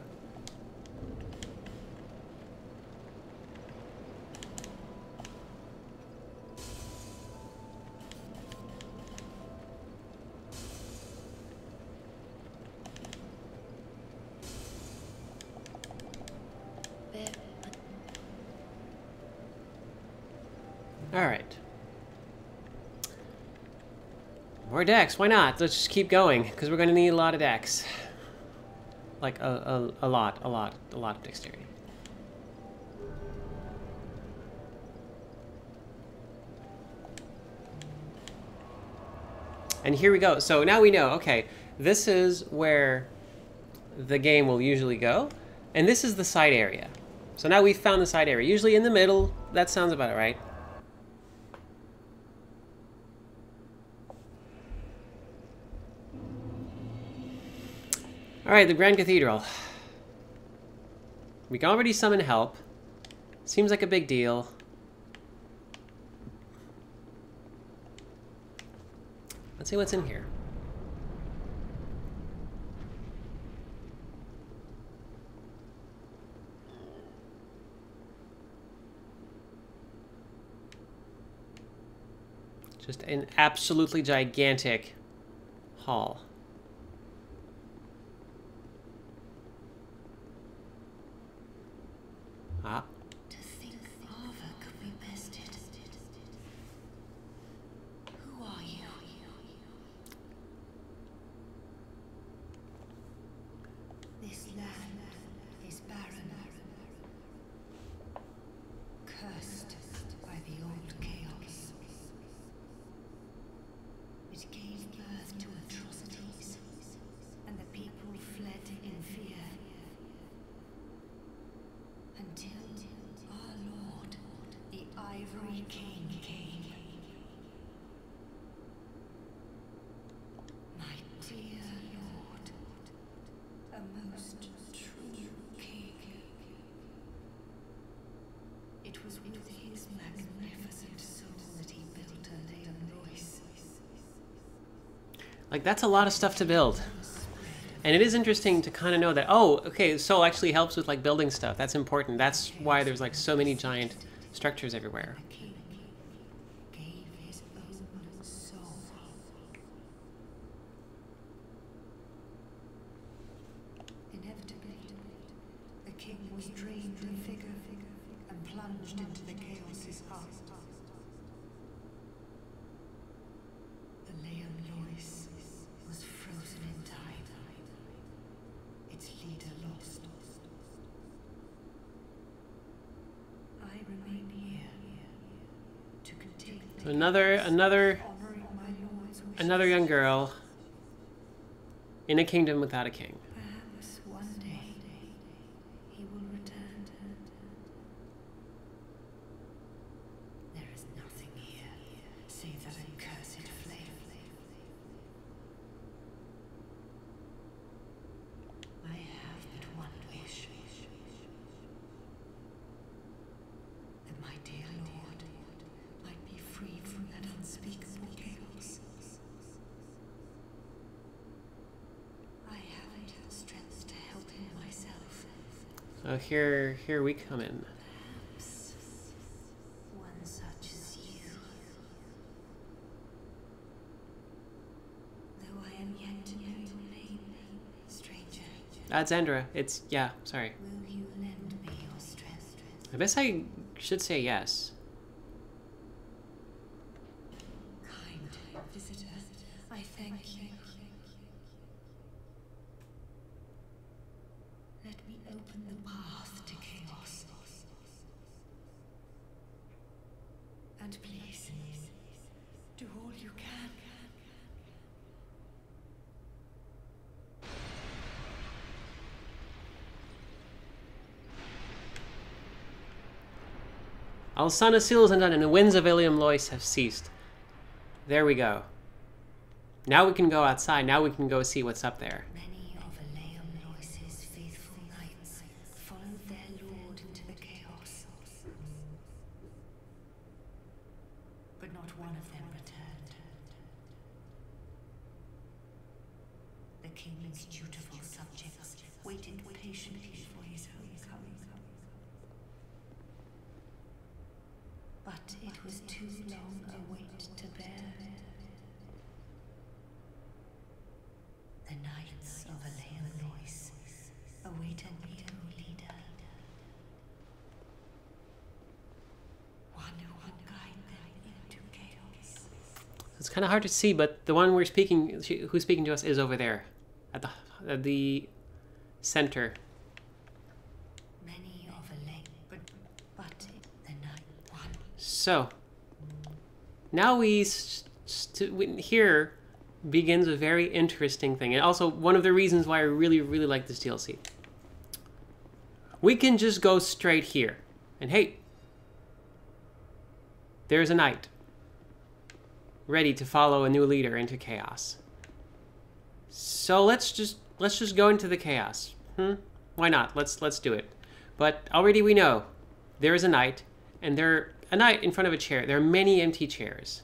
Alright. More decks, why not? Let's just keep going, because we're going to need a lot of decks. Like, a lot of dexterity. And here we go. So now we know, okay, this is where the game will usually go, and this is the side area. So now we've found the side area. Usually in the middle, that sounds about right. Alright, the Grand Cathedral. We can already summon help. Seems like a big deal. Let's see what's in here. Just an absolutely gigantic hall. Ah. To think Ava could be bested. Who are you? This land is barren, cursed by the old chaos. It gave birth to atrocities, and the people fled in fear. Until our Lord, the Ivory King, came. My dear Lord, a most true king. It was with his magnificent soul that he built a Leon Royce. Like, that's a lot of stuff to build. And it is interesting to kind of know that, oh, okay, soul actually helps with, like, building stuff. That's important. That's why there's, like, so many giant structures everywhere. The king gave his own soul king was drained of vigor and plunged into the chaos's heart. The Leon Lois was frozen in time. Its leader lost. I remain here to continue. Another young girl in a kingdom without a king. Perhaps one day he will return. There is nothing here save that accursed flame. I have but one wish. That my dear Lord might be freed from that unspeakable chaos. I haven't the strength to help him myself. So here we come in. Perhaps one such as you. Though I am yet to know your name, stranger. Zandra. It's, yeah, sorry. Will you lend me your strength? I guess I should say yes. Kind visitor, I thank you. Let me open the path to chaos. And please, do all you can. Alsana seals undone, and the winds of Ilium Lois have ceased. There we go. Now we can go outside. Now we can go see what's up there. Many of Ilium Lois's faithful knights followed their lord into the chaos. But not one of them returned. The king's dutiful subjects waited patiently for his homecoming. But it was too long a wait to bear. The knights of Ilium Lois await a new leader. One who will guide them into chaos. It's kind of hard to see, but the one who's speaking to us is over there, at the center. Many of Ilium, but the night one. So now here begins a very interesting thing, and also one of the reasons why I really like this DLC. We can just go straight here, and hey, there's a knight ready to follow a new leader into chaos. So let's just go into the chaos. Why not? Let's do it. But already we know there is a knight, and a knight in front of a chair. There are many empty chairs.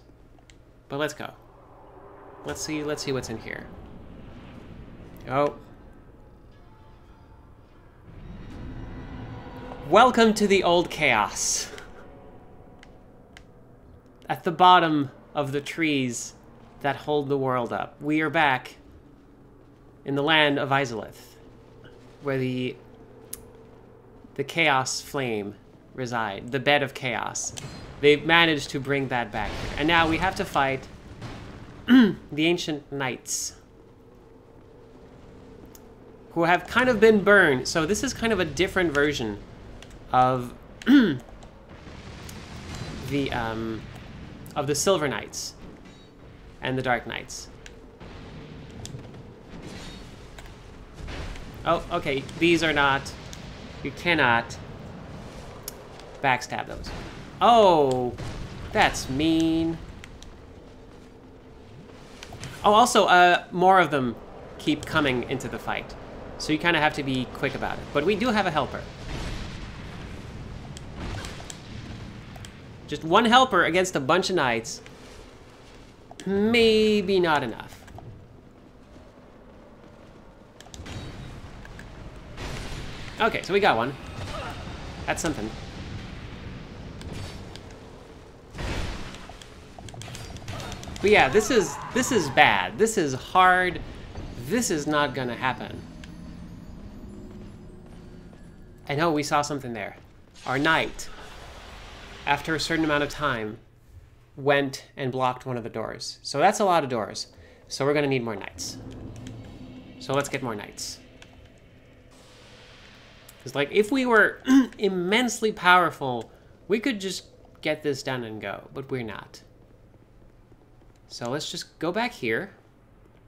But let's go. Let's see what's in here. Oh. Welcome to the old chaos. At the bottom of the trees that hold the world up, we are back in the land of Izalith, where the chaos flame reside, the bed of chaos. They've managed to bring that back here. And now we have to fight the ancient knights, who have kind of been burned. So this is kind of a different version of the Silver Knights and the Dark Knights. Oh, okay, these are not... You cannot backstab those. Oh, that's mean. Oh, also, more of them keep coming into the fight. So you kind of have to be quick about it. But we do have a helper. Just one helper against a bunch of knights. Maybe not enough. Okay, so we got one. That's something. But yeah, this is bad. This is hard. This is not gonna happen. And oh, we saw something there. Our knight, after a certain amount of time, went and blocked one of the doors. So that's a lot of doors. So we're going to need more knights. So let's get more knights. Because, like, if we were immensely powerful, we could just get this done and go. But we're not. So let's just go back here,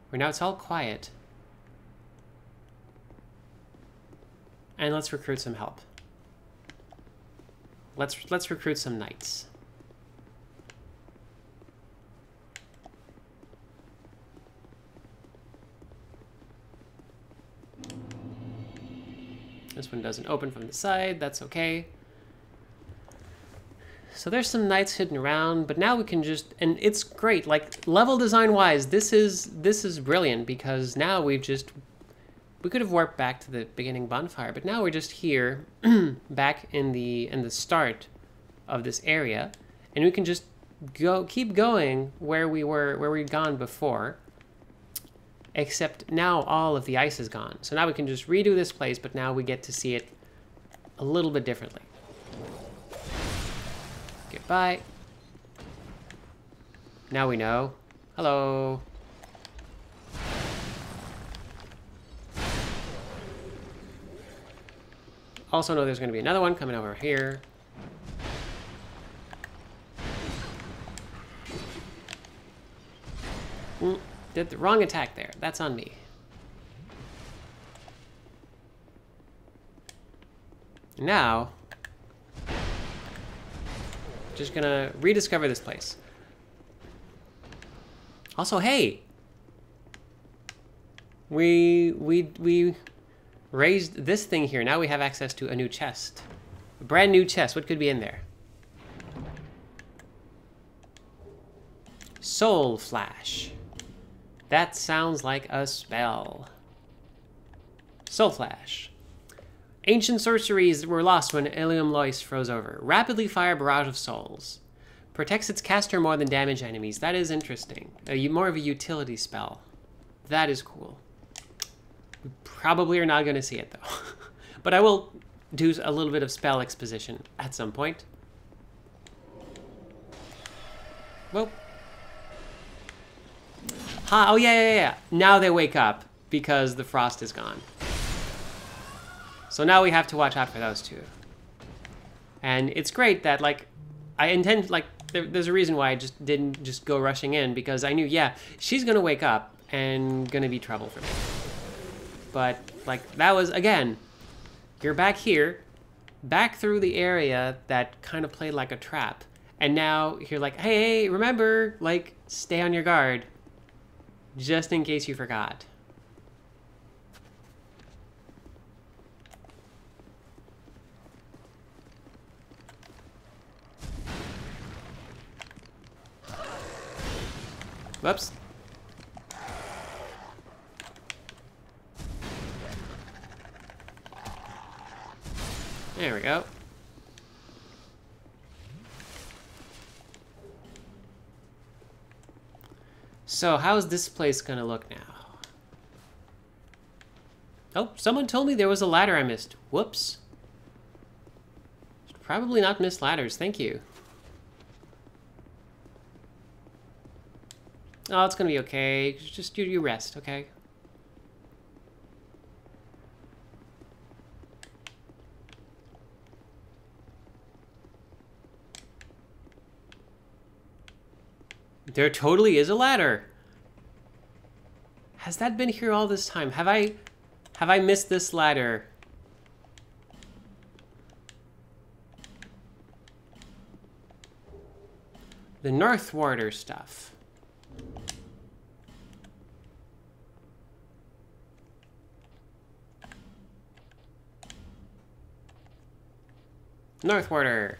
where now it's all quiet. And let's recruit some help. Let's recruit some knights. This one doesn't open from the side, that's okay. So there's some knights hidden around, but now we can just, and it's great, like level design wise, this is brilliant because now we could have warped back to the beginning bonfire, but now we're just here back in the start of this area, and we can just keep going where we'd gone before. Except now all of the ice is gone. So now we can just redo this place, but now we get to see it a little bit differently. Goodbye. Now we know. Hello. Also know there's going to be another one coming over here. Did the wrong attack there. That's on me. Now, just gonna rediscover this place. Also, hey, we raised this thing here. Now we have access to a new chest, a brand new chest. What could be in there? Soul Flash. That sounds like a spell. Soul Flash. Ancient sorceries were lost when Ilium Lois froze over. Rapidly fire barrage of souls. Protects its caster more than damage enemies. That is interesting. More of a utility spell. That is cool. We probably are not going to see it though. But I will do a little bit of spell exposition at some point. Whoa. Oh, yeah. Now they wake up because the frost is gone. So now we have to watch out for those two. And it's great that, like, I intend, like, there's a reason why I just didn't just go rushing in, because I knew, yeah, she's going to wake up and going to be trouble for me. But, like, that was, again, you're back here, back through the area that kind of played like a trap. And now you're like, hey, remember, like, stay on your guard. Just in case you forgot. Whoops. There we go. So, how's this place gonna look now? Oh, someone told me there was a ladder I missed. Whoops. Probably not missed ladders, thank you. Oh, it's gonna be okay. Just do your rest, okay? There totally is a ladder. Has that been here all this time? Have I missed this ladder? The Northwarder stuff. Northwarder.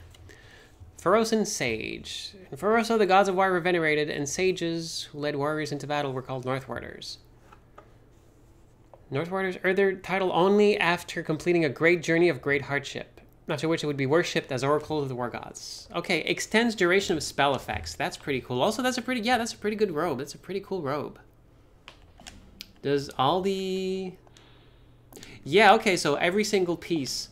Pharosan Sage. In Pharosa, the gods of war were venerated, and sages who led warriors into battle were called Northwarders. Northwarders earned their title only after completing a great journey of great hardship, after which it would be worshipped as oracles of the war gods. Okay, extends duration of spell effects. That's pretty cool. Also, that's a pretty good robe. That's a pretty cool robe. Does all the... Yeah, okay, so every single piece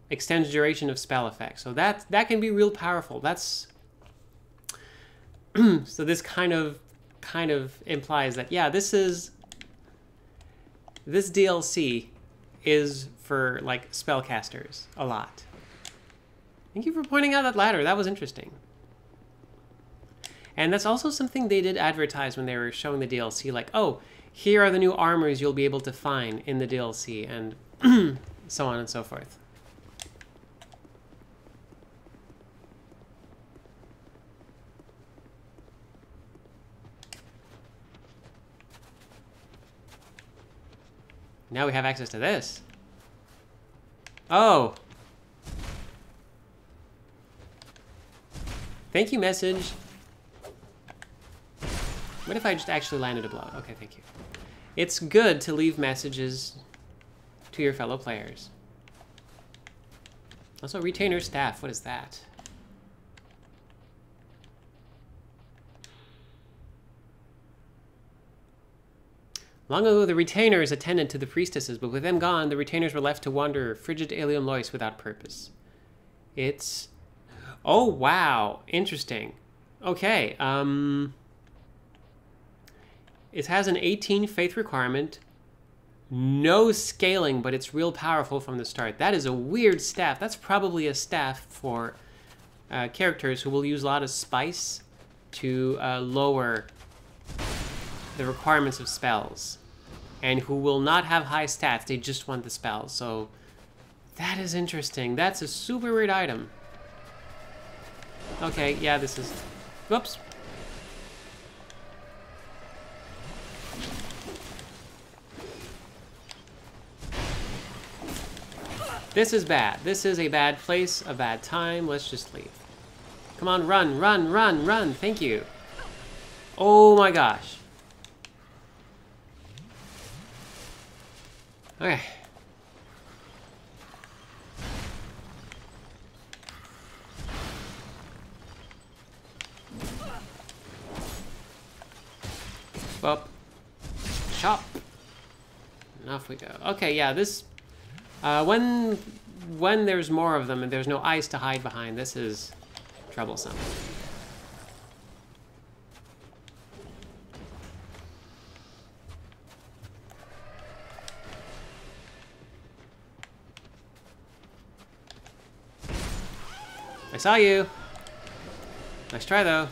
extends duration of spell effects. So that can be real powerful. That's so this kind of implies that, yeah, this DLC is for like spellcasters a lot. Thank you for pointing out that ladder. That was interesting. And that's also something they did advertise when they were showing the DLC, like, oh, here are the new armors you'll be able to find in the DLC, and so on and so forth. Now we have access to this. Oh. Thank you, message. What if I just actually landed a blow? Okay, thank you. It's good to leave messages to your fellow players. Also, retainer staff. What is that? Long ago, the retainers attended to the priestesses, but with them gone, the retainers were left to wander frigid Alium Lois without purpose. It's... Oh, wow. Interesting. Okay, it has an 18 faith requirement, no scaling, but it's real powerful from the start. That is a weird staff. That's probably a staff for characters who will use a lot of spice to lower the requirements of spells, and who will not have high stats. They just want the spells. So that is interesting. That's a super weird item. Okay, yeah, this is... Whoops. This is bad. This is a bad place, a bad time. Let's just leave. Come on, run, run, run, run. Thank you. Oh my gosh. Okay. Up. Chop. And off we go. Okay, yeah, this... when there's more of them and there's no ice to hide behind, this is troublesome. I saw you. Nice try, though.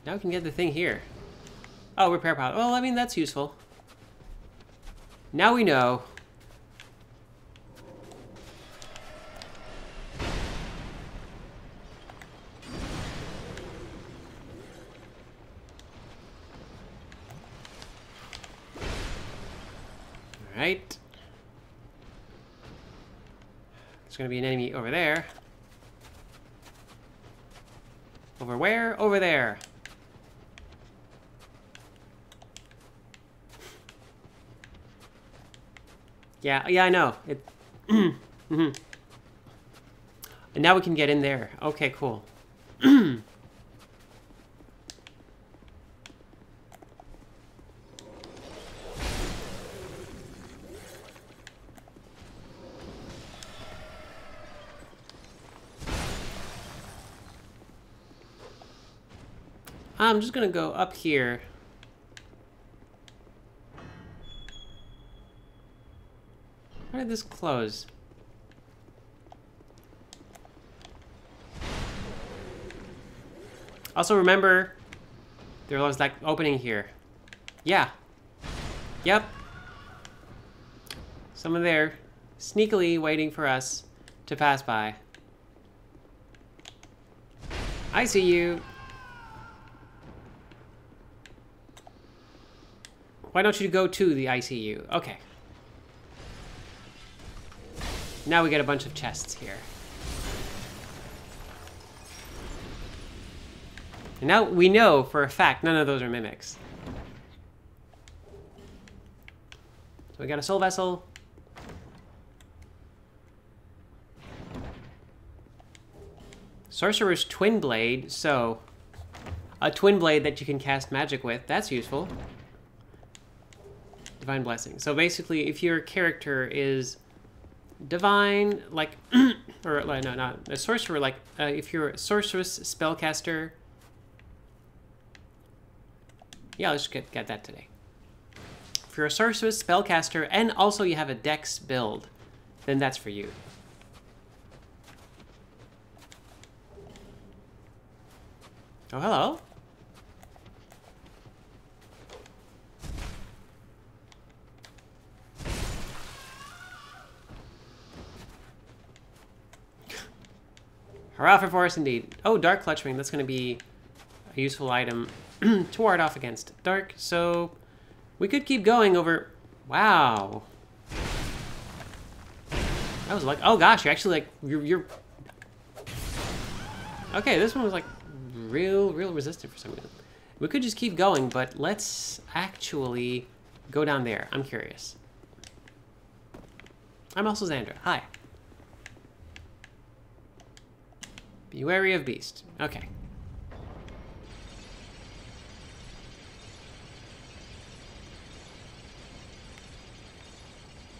Now we can get the thing here. Oh, repair pod. Well, I mean, that's useful. Now we know. Alright. There's gonna be an enemy over there. Over where? Over there. Yeah, I know. It. And now we can get in there. Okay, cool. I'm just gonna go up here. Why did this close? Also remember, there was that opening here. Yeah. Yep. Someone there, sneakily waiting for us to pass by. I see you. Why don't you go to the ICU? Okay. Now we get a bunch of chests here. And now we know for a fact none of those are mimics. So we got a soul vessel. Sorcerer's Twin Blade, so a twin blade that you can cast magic with. That's useful. Divine Blessing. So basically, if your character is divine, like, or no, not a sorcerer, like, if you're a sorceress spellcaster, yeah, let's get that today. If you're a sorceress spellcaster and also you have a dex build, then that's for you. Oh, hello. Hurrah for Forest indeed. Oh, Dark Clutchwing. That's going to be a useful item to ward off against Dark. So we could keep going over... Wow. That was like... Oh gosh, you're actually like... You're... Okay, this one was like real resistant for some reason. We could just keep going, but let's actually go down there. I'm curious. I'm also Xandra. Hi. Be wary of beast. Okay.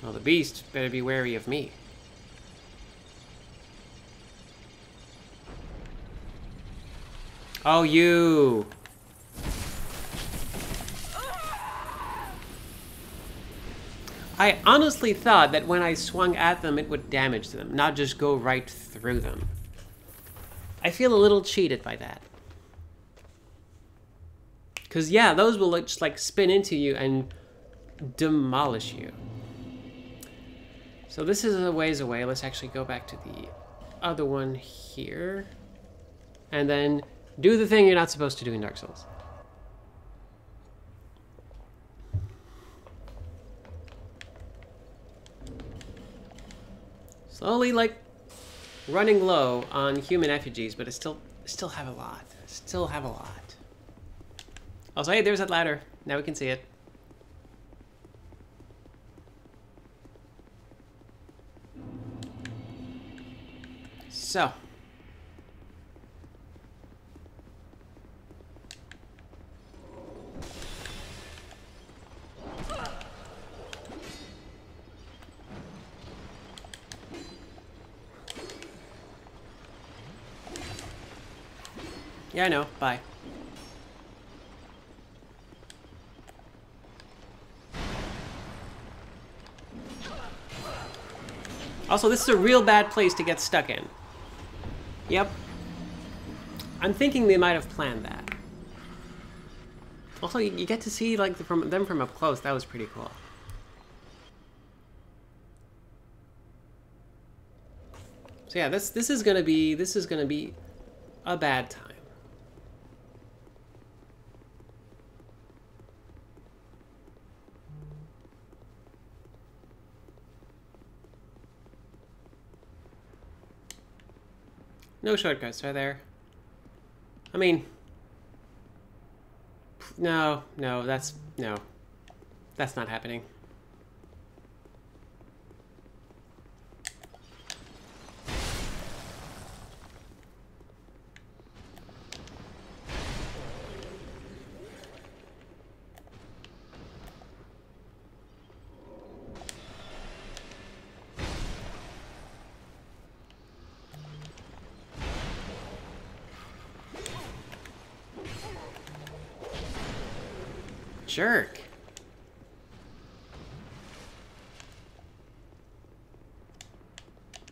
Well, the beast better be wary of me. Oh, you! I honestly thought that when I swung at them, it would damage them, not just go right through them. I feel a little cheated by that. Because, yeah, those will just, like, spin into you and demolish you. So this is a ways away. Let's actually go back to the other one here. And then do the thing you're not supposed to do in Dark Souls. Slowly, like, running low on human effigies, but I still have a lot. Still have a lot. Also, hey, there's that ladder. Now we can see it. So. Yeah, I know. Bye. Also, this is a real bad place to get stuck in. Yep. I'm thinking they might have planned that. Also, you get to see like them from up close. That was pretty cool. So yeah, this is gonna be a bad time. No shortcuts, are there? I mean... No, that's not happening. Jerk.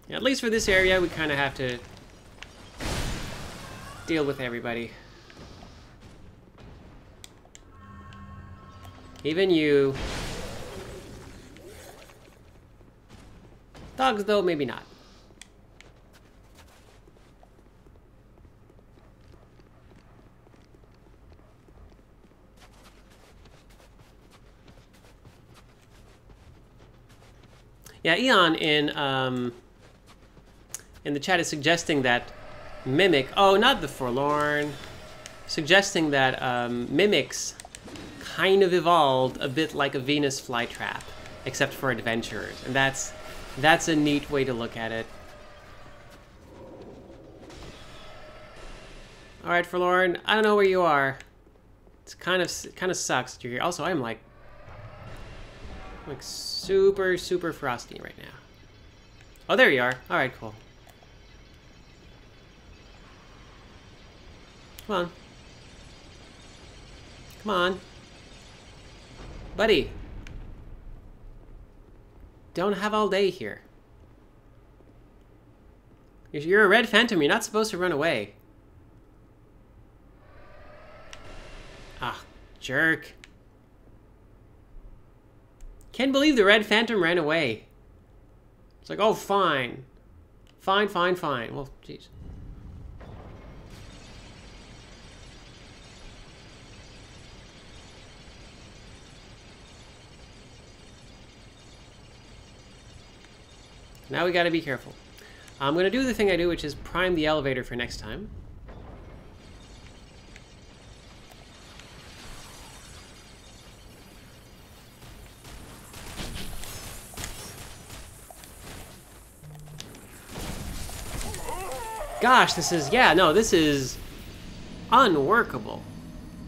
At least for this area, we kind of have to deal with everybody. Even you. Dogs, though, maybe not. Yeah, Eon in the chat is suggesting that Mimic, oh, not the Forlorn, suggesting that Mimics kind of evolved a bit like a Venus flytrap, except for adventurers, and that's a neat way to look at it. Alright, Forlorn, I don't know where you are. It's kind of sucks that you're here. Also, I'm like super, super frosty right now. Oh, there you are. Alright, cool. Come on. Come on. Buddy. Don't have all day here. You're a red phantom. You're not supposed to run away. Ah, jerk. Can't believe the red phantom ran away. It's like, oh, fine. Fine, fine, fine. Well, jeez. Now we gotta be careful. I'm gonna do the thing I do, which is prime the elevator for next time. Gosh, this is, yeah, no, this is unworkable.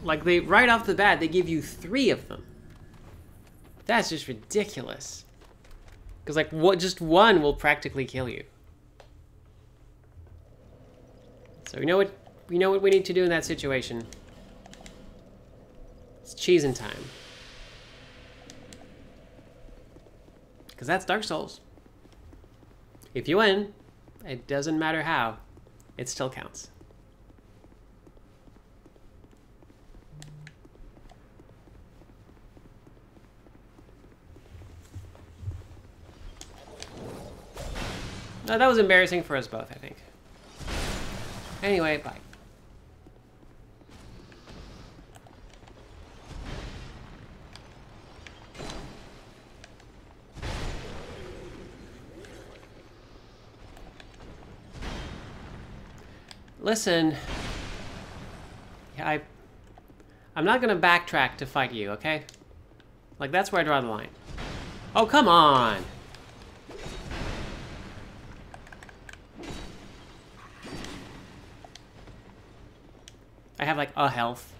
Like, they, right off the bat, they give you 3 of them. That's just ridiculous. Because, like, just one will practically kill you. So, we know what we need to do in that situation. It's cheesing time. Because that's Dark Souls. If you win, it doesn't matter how, it still counts. That was embarrassing for us both, I think. Anyway, bye. Listen, yeah, I'm not gonna backtrack to fight you, okay? Like, that's where I draw the line. Oh, come on! I have, like, a health.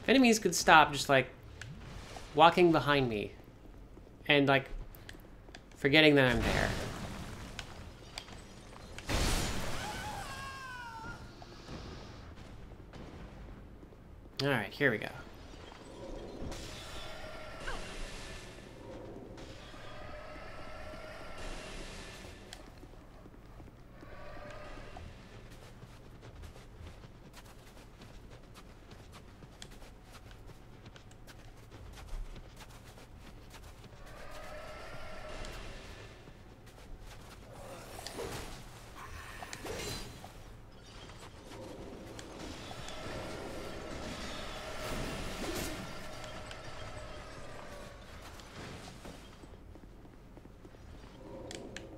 If enemies could stop just, like, walking behind me and, like, forgetting that I'm there. Alright, here we go.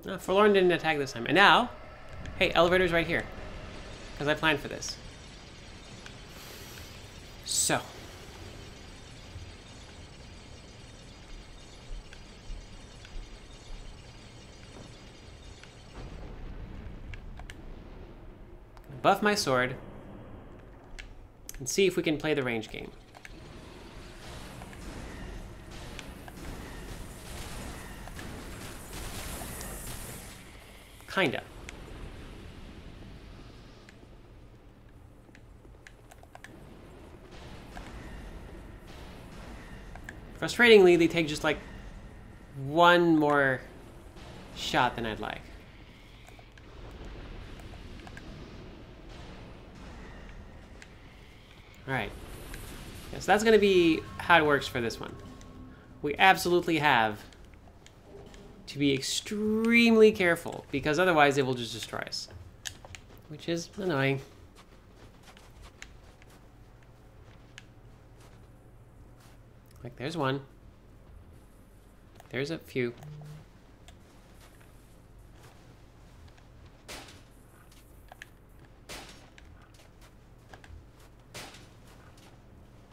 No, Forlorn didn't attack this time. And now, hey, elevator's right here. Because I planned for this. So. Buff my sword. And see if we can play the range game. Kinda. Frustratingly, they take just like one more shot than I'd like. Alright. Yes, that's gonna be how it works for this one. We absolutely have to be extremely careful, because otherwise it will just destroy us. Which is annoying. Like, there's one. There's a few.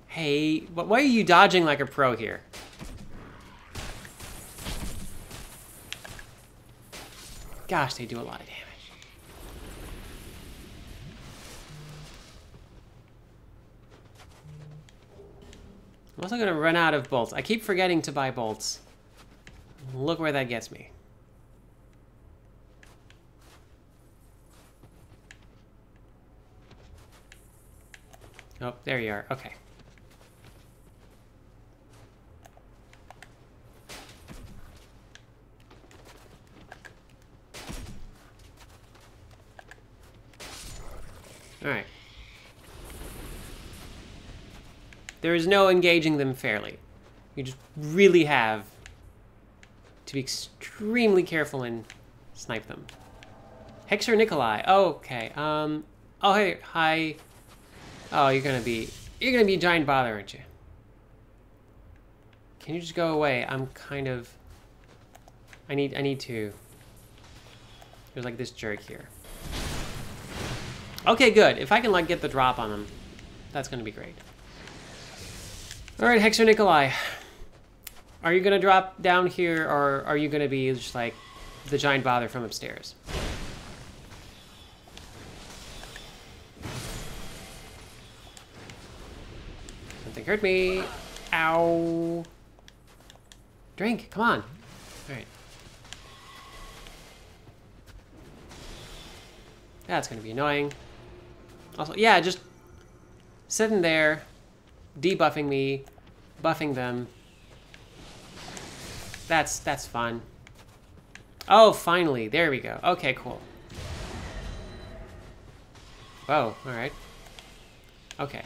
Hey, why are you dodging like a pro here? Gosh, they do a lot of damage. I'm also gonna run out of bolts. I keep forgetting to buy bolts. Look where that gets me. Oh, there you are. Okay. All right. There is no engaging them fairly. You just really have to be extremely careful and snipe them. Hexer Nikolai. Oh, okay. Oh, hey, hi. Oh, you're gonna be a giant bother, aren't you? Can you just go away? I'm kind of. I need to. There's like this jerk here. Okay, good. If I can like get the drop on him, that's gonna be great. All right, Hexer Nikolai. Are you gonna drop down here, or are you gonna be just like the giant bother from upstairs? Something hurt me. Ow. Drink, come on. All right. That's gonna be annoying. Also, yeah, just sitting there, debuffing me, buffing them. That's fun. Oh, finally, there we go. Okay, cool. Whoa, all right. Okay.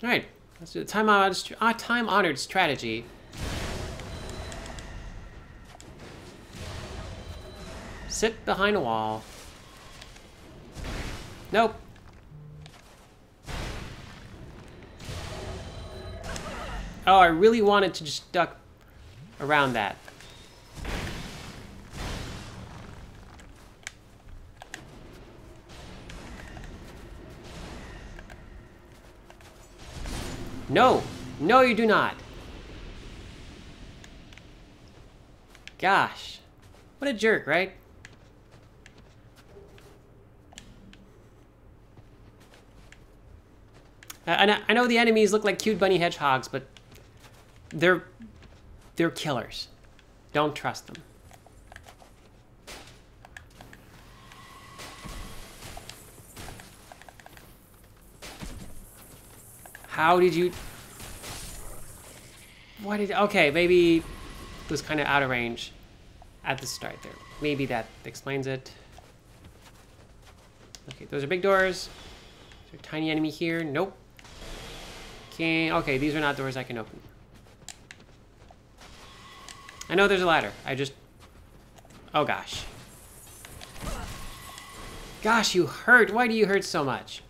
All right, let's do the time-honored strategy. Sit behind a wall. Nope. Oh, I really wanted to just duck around that. No! No, you do not! Gosh. What a jerk, right? I know the enemies look like cute bunny hedgehogs, but they're killers. Don't trust them. How did you... What did... Okay, maybe it was kind of out of range at the start there. Maybe that explains it. Okay, those are big doors. Is there a tiny enemy here? Nope. Okay, these are not doors I can open. I know there's a ladder. I just... Oh, gosh. Gosh, you hurt. Why do you hurt so much?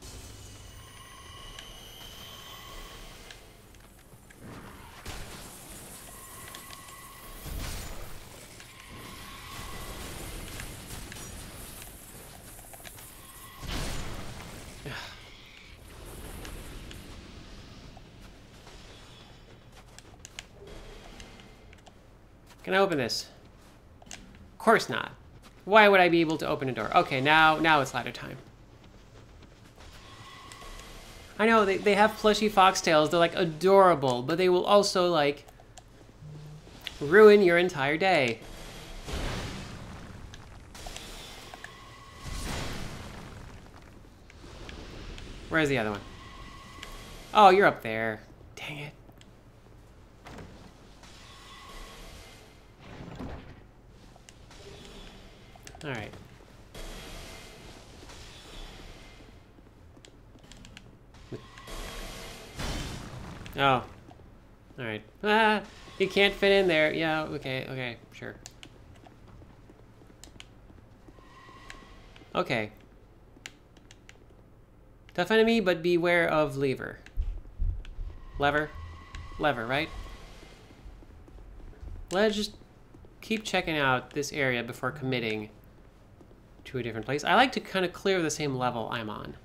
Can I open this? Of course not. Why would I be able to open a door? Okay, now it's ladder time. I know, they have plushy foxtails. They're, like, adorable. But they will also, like, ruin your entire day. Where's the other one? Oh, you're up there. Dang it. All right. Oh. All right. Ah, you can't fit in there. Yeah, okay, sure. Okay. Tough enemy, but beware of lever. Lever? Lever, right? Let's just keep checking out this area before committing to a different place. I like to kind of clear the same level I'm on.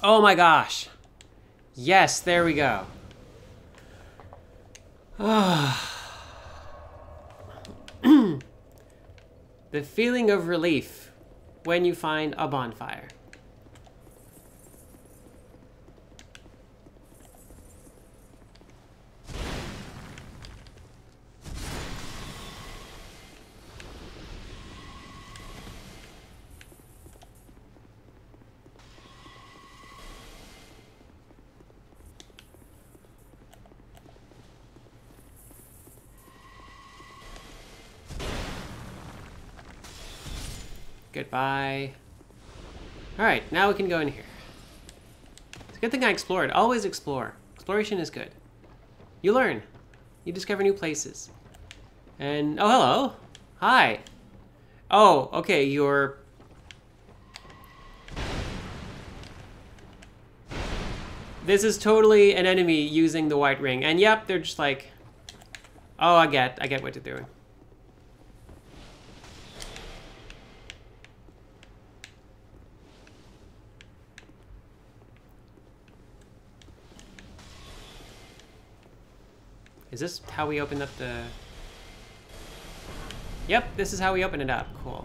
Oh my gosh. Yes, there we go. The feeling of relief when you find a bonfire. Goodbye. Alright, now we can go in here. It's a good thing I explored. Always explore. Exploration is good. You learn. You discover new places. And, oh, hello. Hi. Oh, okay, you're... This is totally an enemy using the white ring. And yep, they're just like... Oh, I get what you're doing. Is this how we open up the... Yep, this is how we open it up. Cool.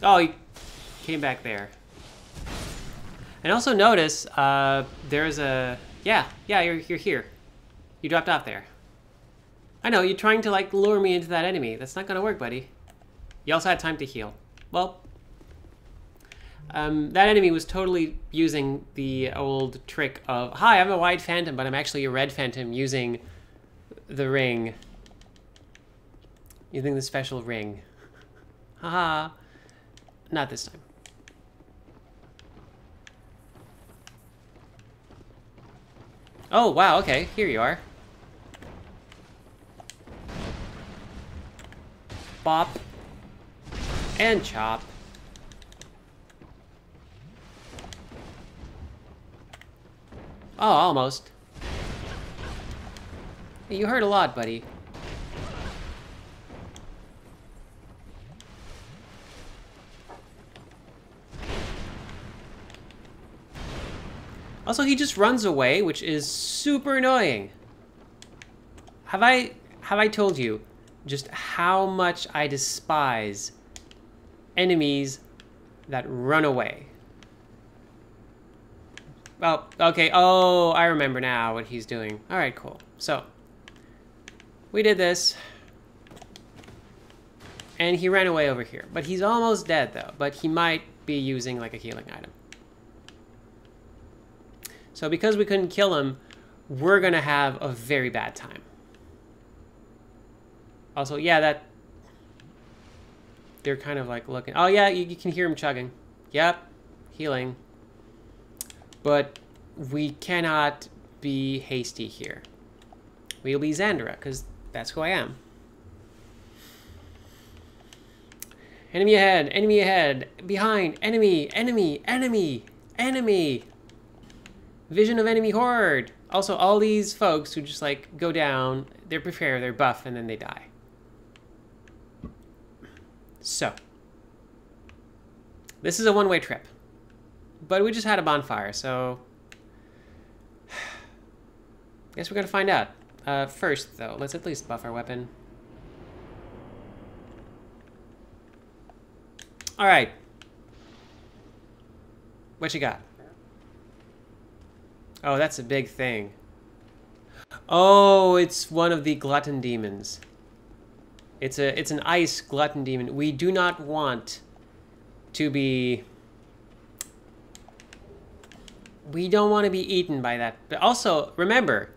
Oh, he came back there. And also notice, there's a... Yeah, you're here. You dropped off there. I know, you're trying to, like, lure me into that enemy. That's not gonna work, buddy. You also had time to heal. Well... that enemy was totally using the old trick of, hi, I'm a white phantom, but I'm actually a red phantom using the ring. Using the special ring. Haha. Not this time. Oh, wow, okay, here you are. Bop. And chop. Oh, almost. You hurt a lot, buddy. Also, he just runs away, which is super annoying. Have I told you just how much I despise enemies that run away? Oh, okay. Oh, I remember now what he's doing. All right, cool. So, we did this. And he ran away over here. But he's almost dead, though. But he might be using, like, a healing item. So, because we couldn't kill him, we're going to have a very bad time. Also, yeah, that... They're kind of, like, looking... Oh, yeah, you can hear him chugging. Yep. Healing. But we cannot be hasty here. We'll be Xandra, because that's who I am. Enemy ahead, behind, enemy, enemy, enemy, enemy. Vision of enemy horde. Also, all these folks who just like go down, they're prepared, they're buff, and then they die. So, this is a one-way trip. But we just had a bonfire, so... Guess we're gonna find out. First, though, let's at least buff our weapon. Alright. What you got? Oh, that's a big thing. Oh, it's one of the glutton demons. It's an ice glutton demon. We do not want to be... We don't want to be eaten by that. But also, remember,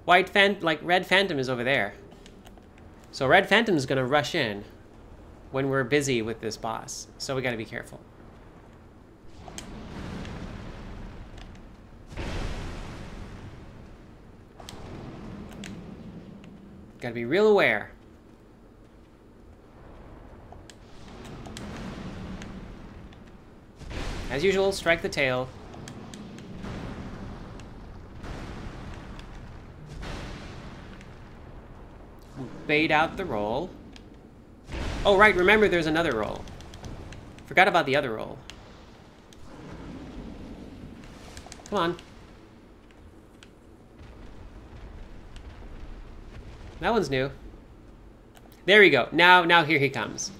Red Phantom is over there. So Red Phantom is going to rush in when we're busy with this boss. So we got to be careful. Got to be real aware. As usual, strike the tail. bait out the roll. Oh, right, remember there's another roll. Forgot about the other roll. Come on. That one's new. There we go. Now here he comes.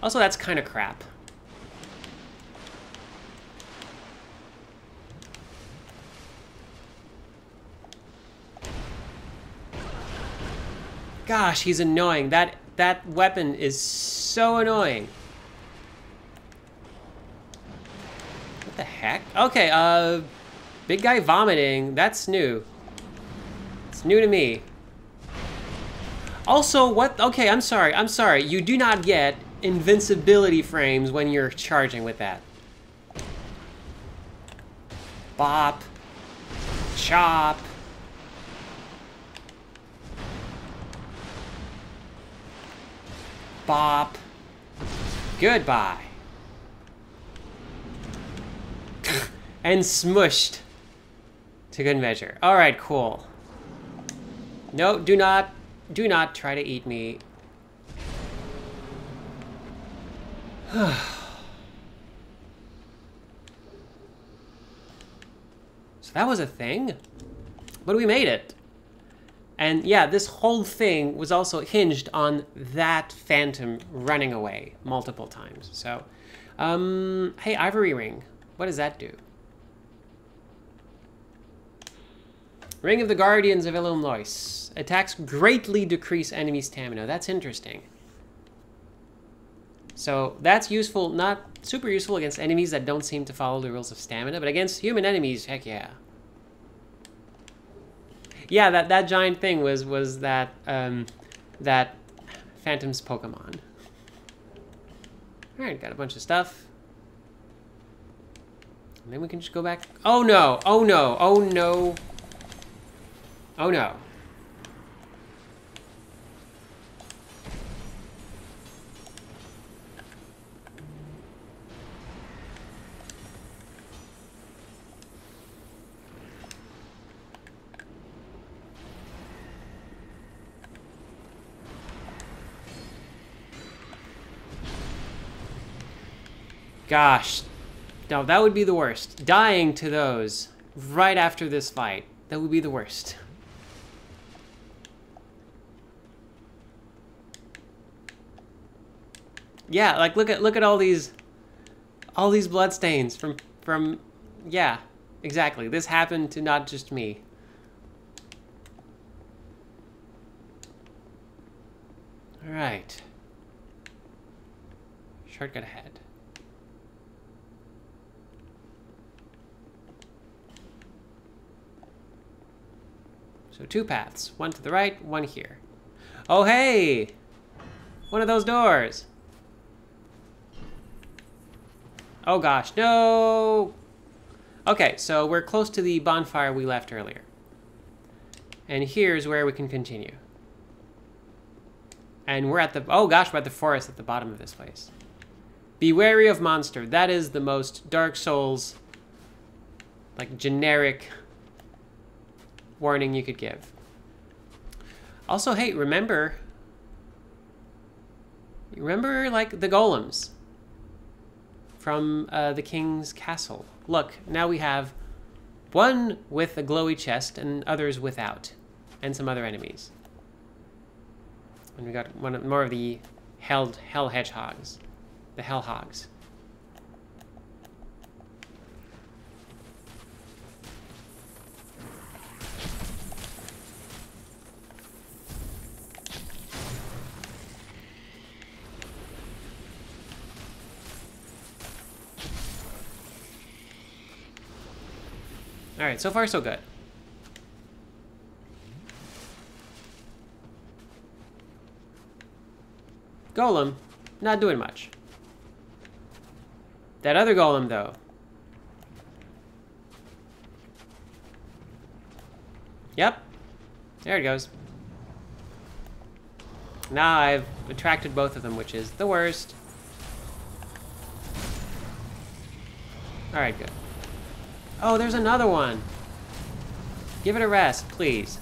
Also, that's kind of crap. Gosh, he's annoying. That weapon is so annoying. What the heck? Okay, big guy vomiting. That's new. It's new to me. Also, what? Okay, I'm sorry. You do not get invincibility frames when you're charging with that. Bop. Chop. Bop. Goodbye. And smushed. To good measure. Alright, cool. No, do not try to eat me. So that was a thing? But we made it. And yeah, this whole thing was also hinged on that phantom running away multiple times. So, hey, Ivory Ring. What does that do? Ring of the Guardians of Illum Lois. Attacks greatly decrease enemy stamina. That's interesting. So that's useful, not super useful against enemies that don't seem to follow the rules of stamina, but against human enemies, heck yeah. Yeah, that giant thing was that that Phantom's Pokemon. All right, got a bunch of stuff. And then we can just go back. Oh no! Oh no! Oh no! Oh no! Gosh, no, that would be the worst. Dying to those right after this fight, that would be the worst. Yeah, like look at all these bloodstains from yeah, exactly. This happened to not just me. All right. Shortcut ahead. So 2 paths, one to the right, one here. Oh, hey! One of those doors. Oh gosh, no! Okay, so we're close to the bonfire we left earlier. And here's where we can continue. And we're at the, oh gosh, we're at the forest at the bottom of this place. Be wary of monster. That is the most Dark Souls, like, generic warning you could give. Also, hey, remember like the golems from the king's castle. Look, now we have one with a glowy chest and others without, and some other enemies. And we got more of the hell hedgehogs, the hell hogs. Alright, so far so good. Golem, not doing much. That other golem, though. Yep. There it goes. Now I've attracted both of them, which is the worst. Alright, good. Oh, there's another one. Give it a rest, please.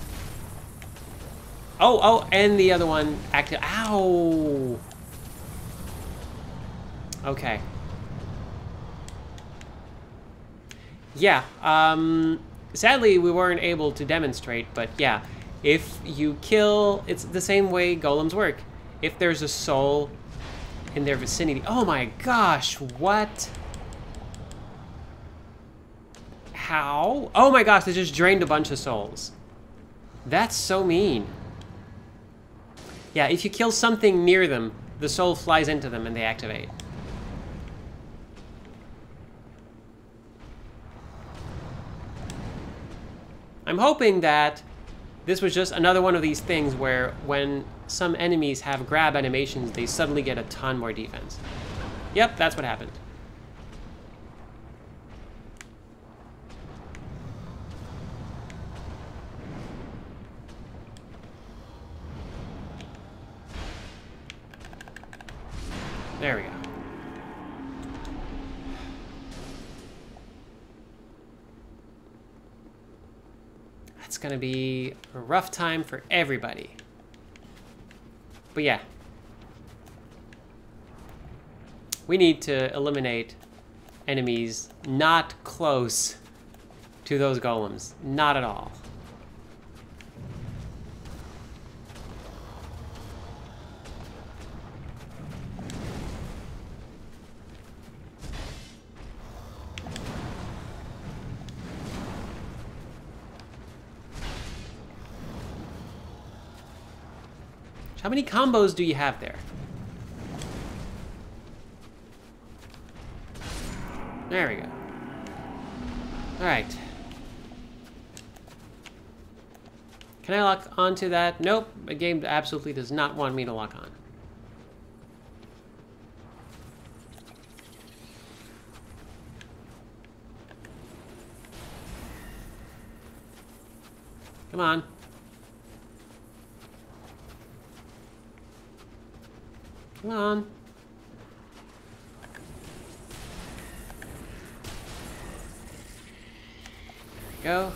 Oh, and the other one active. Ow! Okay. Yeah, sadly we weren't able to demonstrate, but yeah, if you kill, it's the same way golems work. If there's a soul in their vicinity, oh my gosh, what? How? Oh my gosh, they just drained a bunch of souls. That's so mean. Yeah, if you kill something near them, the soul flies into them and they activate. I'm hoping that this was just another one of these things where when some enemies have grab animations, they suddenly get a ton more defense. Yep, that's what happened. There we go. That's gonna be a rough time for everybody. But yeah. We need to eliminate enemies not close to those golems. Not at all. How many combos do you have there? There we go. Alright. Can I lock onto that? Nope. The game absolutely does not want me to lock on. Come on. Come on. There we go.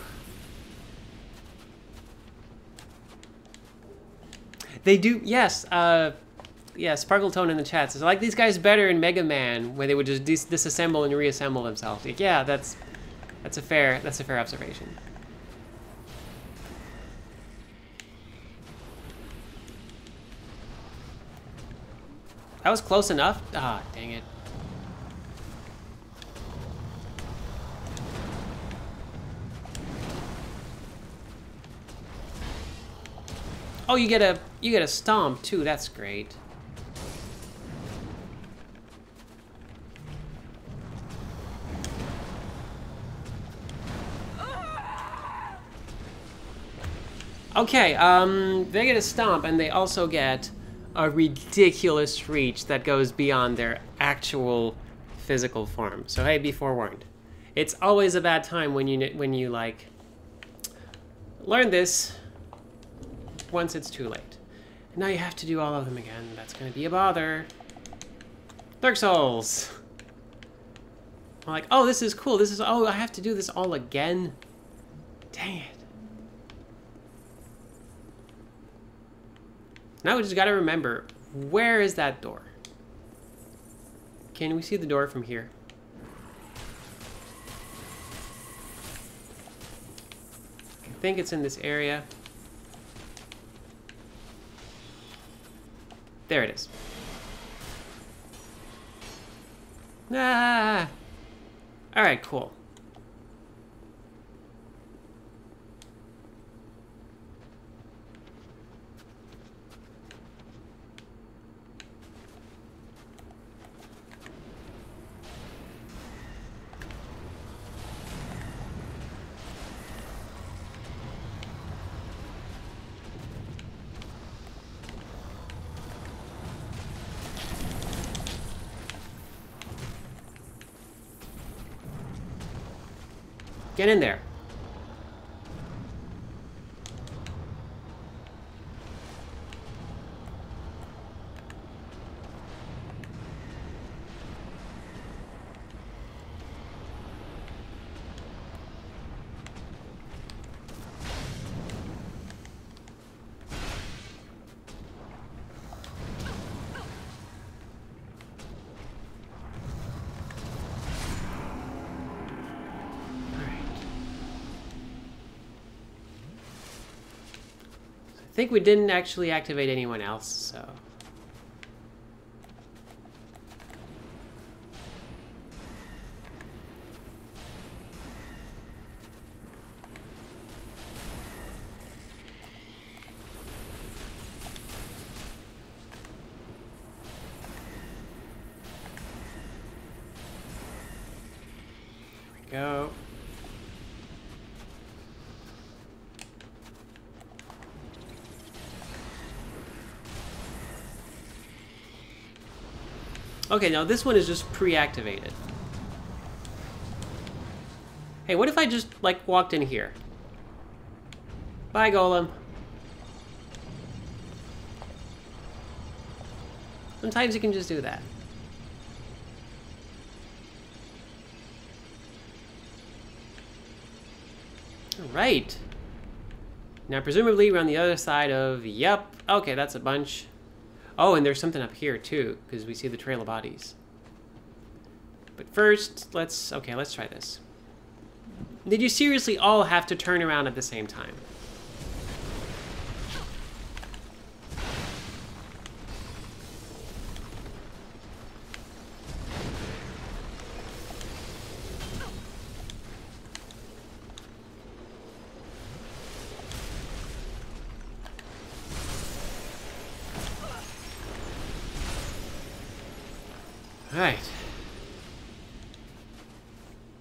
They do, yes, yeah, Sparkle Tone in the chat says, I like these guys better in Mega Man, where they would just disassemble and reassemble themselves. Like, yeah, that's a fair observation. That was close enough. Ah, dang it. Oh, you get a stomp too. That's great. Okay, they get a stomp and they also get a ridiculous reach that goes beyond their actual physical form. So hey, be forewarned. It's always a bad time when you like learn this once it's too late. And now you have to do all of them again. That's gonna be a bother. Dark Souls. I'm like, oh, this is cool. This is, oh, I have to do this all again. Dang it. Now we just gotta remember, where is that door? Can we see the door from here? I think it's in this area. There it is. Ah! Alright, cool. Get in there. think we didn't actually activate anyone else, so... Go. Okay, now this one is just pre-activated. Hey, what if I just, like, walked in here? Bye, Golem. Sometimes you can just do that. Right. Now, presumably, we're on the other side of... Yep. Okay, that's a bunch. Oh, and there's something up here, too, because we see the trail of bodies. But first, let's... Okay, let's try this. Did you seriously all have to turn around at the same time? Right.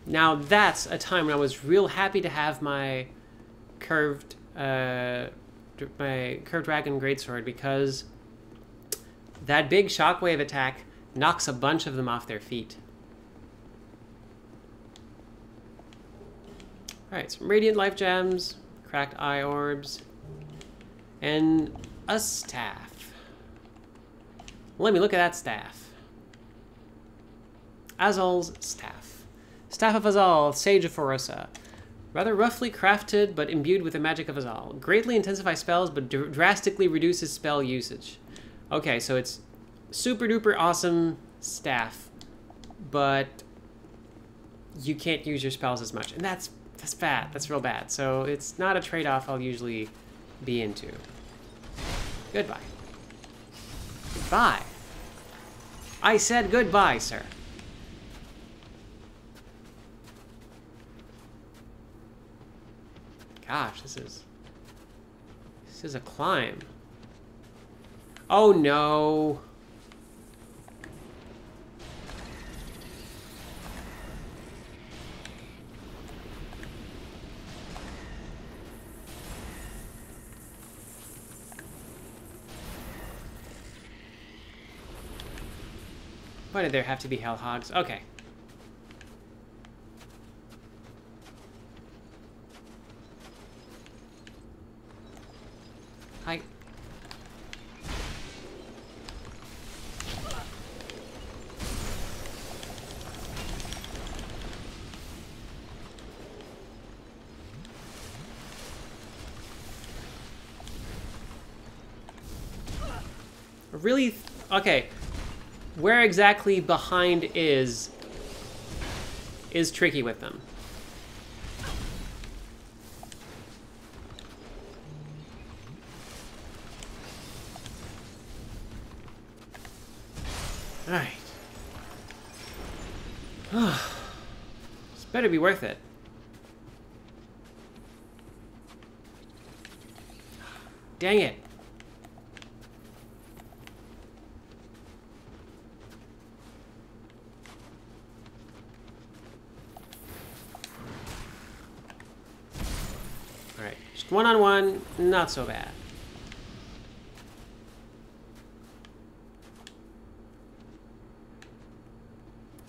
Now that's a time when I was real happy to have my curved dragon greatsword, because that big shockwave attack knocks a bunch of them off their feet. Alright, some radiant life gems, cracked eye orbs, and a staff. Let me look at that staff. Azal's staff. Staff of Azal, Sage of Forosa. Rather roughly crafted, but imbued with the magic of Azal. Greatly intensifies spells, but drastically reduces spell usage. Okay, so it's super duper awesome staff, but you can't use your spells as much. And that's bad. That's real bad. So it's not a trade-off I'll usually be into. Goodbye. Goodbye. I said goodbye, sir. Gosh, this is a climb. Oh no. Why did there have to be hell hogs? Okay. Hi. Really? Okay. Where exactly behind is tricky with them. Alright. This better be worth it. Dang it. Alright, just one-on-one, not so bad.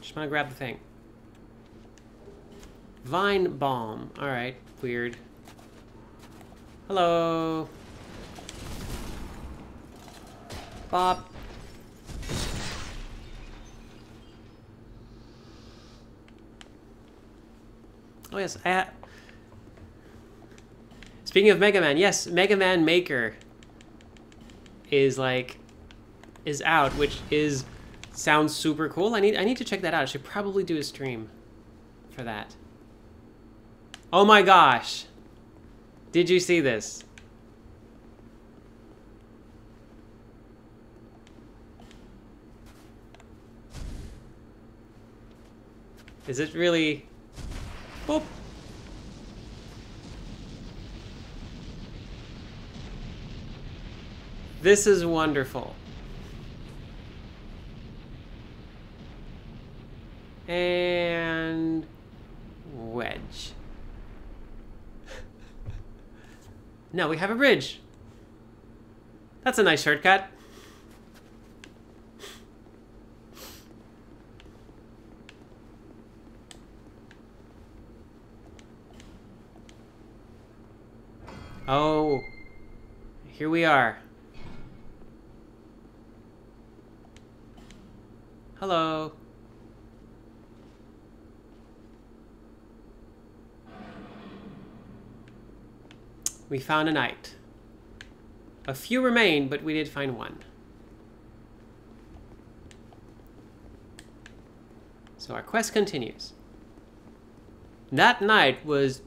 Just want to grab the thing. Vine Balm. Alright, weird. Hello. Bob. Oh yes, speaking of Mega Man, yes, Mega Man Maker is out, which sounds super cool. I need to check that out. I should probably do a stream for that. Oh my gosh. Did you see this? Is it really... Boop. This is wonderful. And... wedge. Now we have a bridge. That's a nice shortcut. Oh, here we are. Hello. We found a knight. A few remain, but we did find one. So our quest continues. That knight was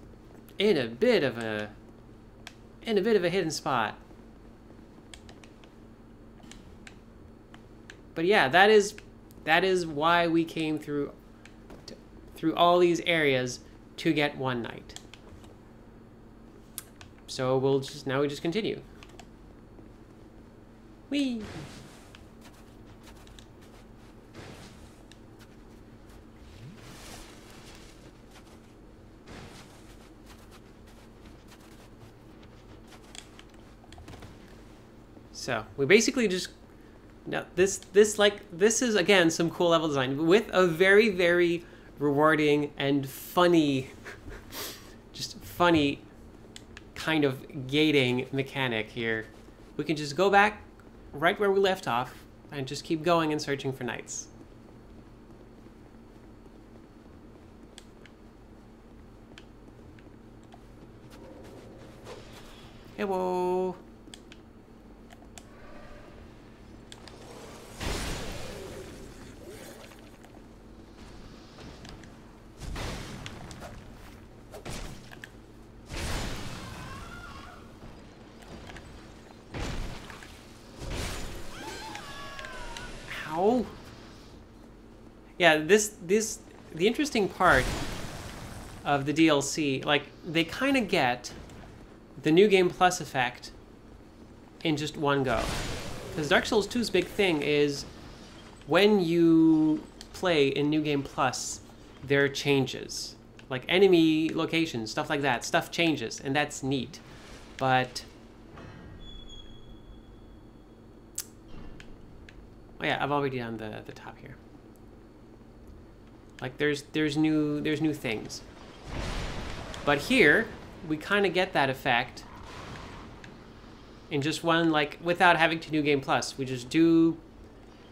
in a bit of a hidden spot. But yeah, that is why we came through all these areas to get one knight. So we just continue. Whee! So we basically just this is again some cool level design with a very, very rewarding and funny just funny kind of gating mechanic here. We can just go back right where we left off and just keep going and searching for knights. Hello. Ow. Yeah, the interesting part of the DLC, like, they kind of get the New Game Plus effect in just one go. Because Dark Souls 2's big thing is when you play in New Game Plus, there are changes. Like enemy locations, stuff like that. Stuff changes, and that's neat. But... oh yeah, I've already done the top here. Like there's new things. But here, we kind of get that effect in just one, like, without having to New Game Plus. We just do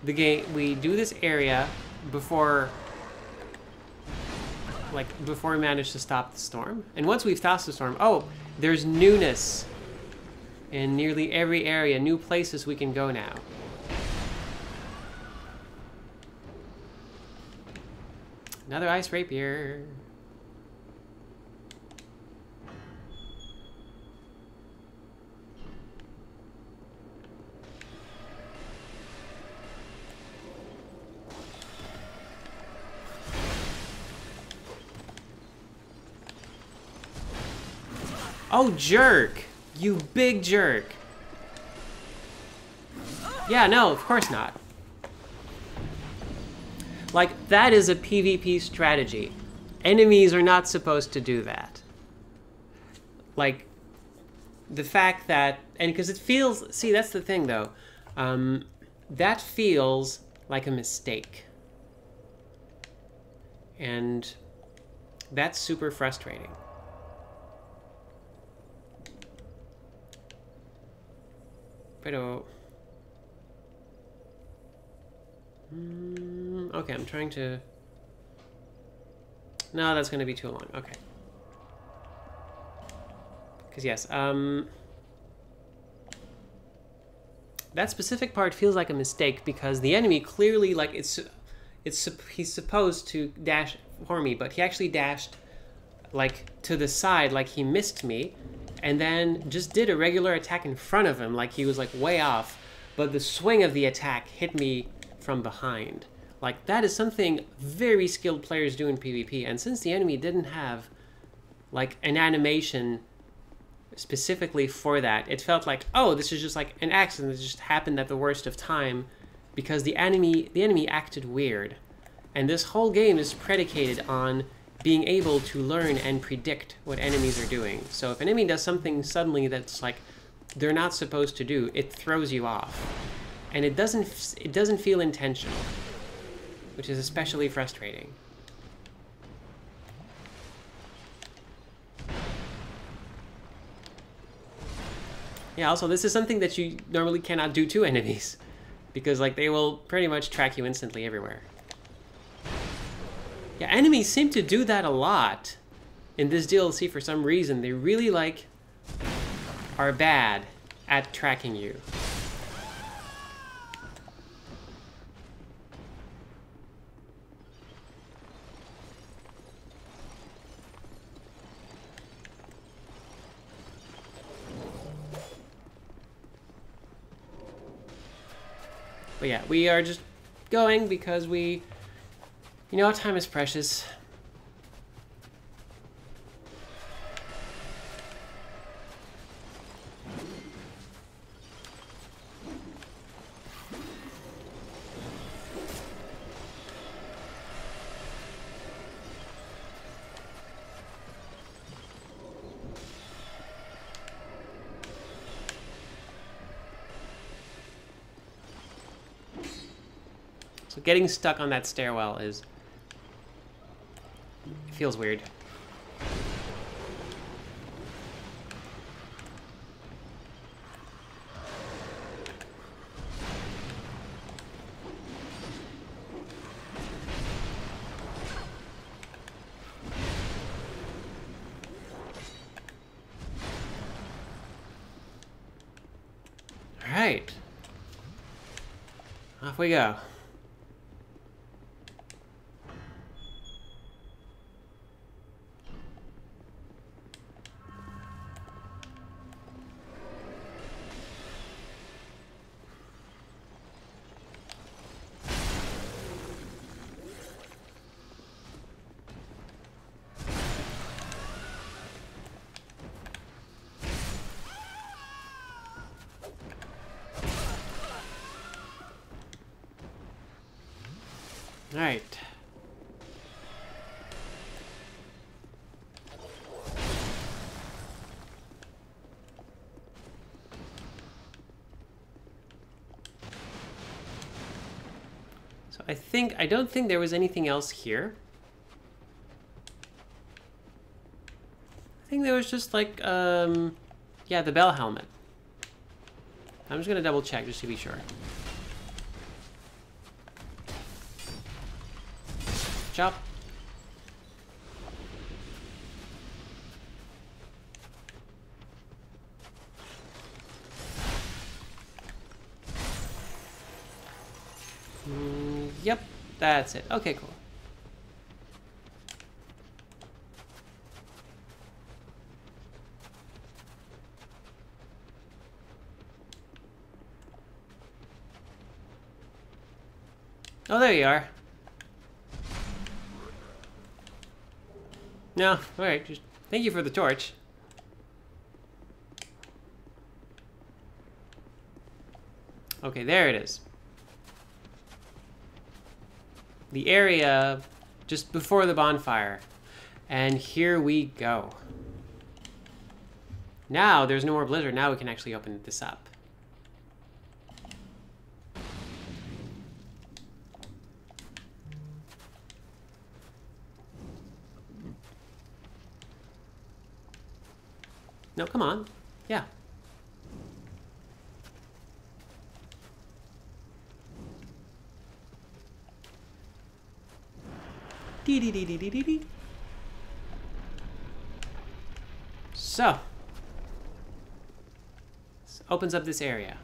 the game, we do this area before we manage to stop the storm. And once we've stopped the storm, oh, there's newness in nearly every area, new places we can go now. Another ice rapier. Oh, jerk! You big jerk! Yeah, no, of course not. Like, that is a PvP strategy. Enemies are not supposed to do that. Like, the fact that... and because it feels... see, that's the thing, though. That feels like a mistake. And that's super frustrating. Pero... okay, I'm trying to... no, that's going to be too long. Okay. Because, yes, that specific part feels like a mistake because the enemy clearly, like, he's supposed to dash for me, but he actually dashed, like, to the side, like he missed me, and then just did a regular attack in front of him, like he was, like, way off, but the swing of the attack hit me from behind, Like, that is something very skilled players do in PvP, and since the enemy didn't have, like, an animation specifically for that, it felt like, oh, this is just like an accident that just happened at the worst of time, because the enemy acted weird. And this whole game is predicated on being able to learn and predict what enemies are doing. So if an enemy does something suddenly that's like they're not supposed to do, it throws you off. And it doesn't feel intentional, which is especially frustrating. Yeah, also this is something that you normally cannot do to enemies, because like they will pretty much track you instantly everywhere. Yeah, enemies seem to do that a lot in this DLC for some reason. They really like are bad at tracking you. But yeah, we are just going because we, you know, time is precious. So getting stuck on that stairwell is... it feels weird. All right. Off we go. All right. So I don't think there was anything else here. I think there was just like, yeah, the bell helmet. I'm just gonna double check just to be sure. Chop. Yep, that's it. Okay, cool. Oh, there you are. No, alright, just thank you for the torch. Okay, there it is. The area just before the bonfire. And here we go. Now there's no more blizzard. Now we can actually open this up. No, come on. Yeah. Dee dee dee dee dee dee dee. So, this opens up this area.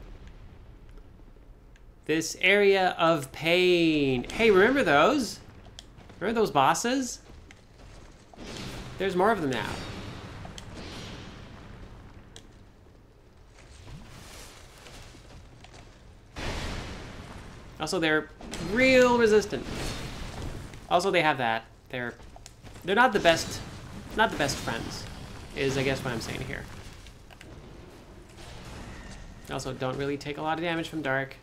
This area of pain. Hey, remember those? Remember those bosses? There's more of them now. Also, they're real resistant. Also, they have that. They're not the best friends, is I guess what I'm saying here. Also, don't really take a lot of damage from Dark.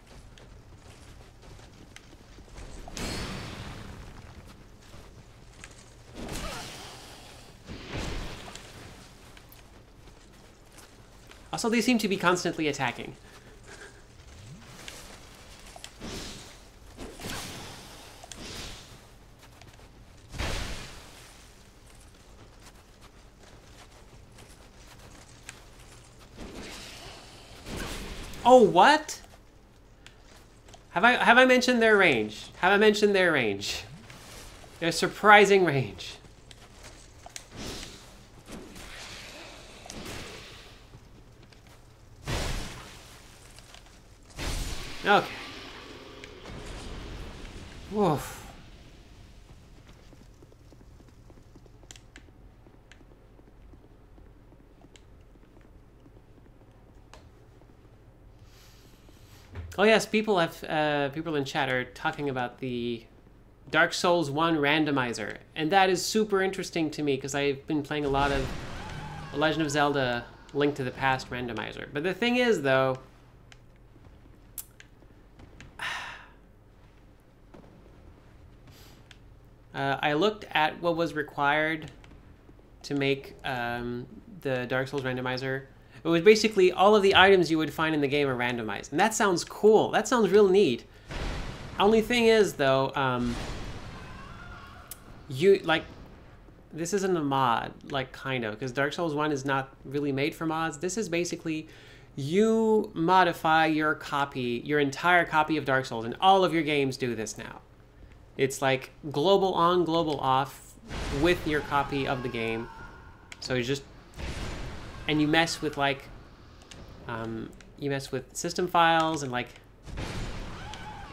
Also, they seem to be constantly attacking. Oh, what? Have I mentioned their range? Have I mentioned their range? Their surprising range. Okay. Woof. Oh yes, people in chat are talking about the Dark Souls 1 randomizer, and that is super interesting to me because I've been playing a lot of The Legend of Zelda: Link to the Past randomizer. But the thing is, though, I looked at what was required to make the Dark Souls randomizer. It was basically all of the items you would find in the game are randomized. And that sounds cool. That sounds real neat. Only thing is, though, this isn't a mod, like, kind of, because Dark Souls 1 is not really made for mods. This is basically, you modify your copy, your entire copy of Dark Souls, and all of your games do this now. It's like global on, global off with your copy of the game. So you just, and you mess with like, you mess with system files and like,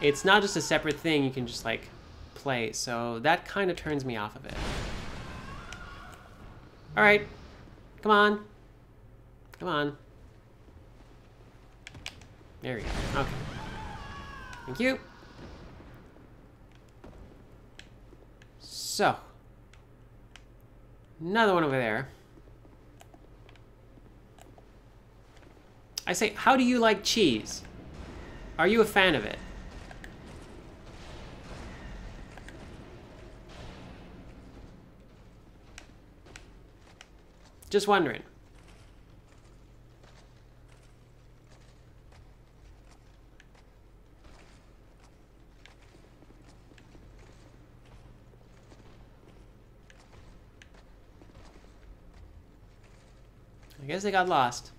it's not just a separate thing you can just like play. So that kind of turns me off of it. All right, come on, come on. There we go, okay. Thank you. So, another one over there. I say, how do you like cheese? Are you a fan of it? Just wondering. I guess they got lost.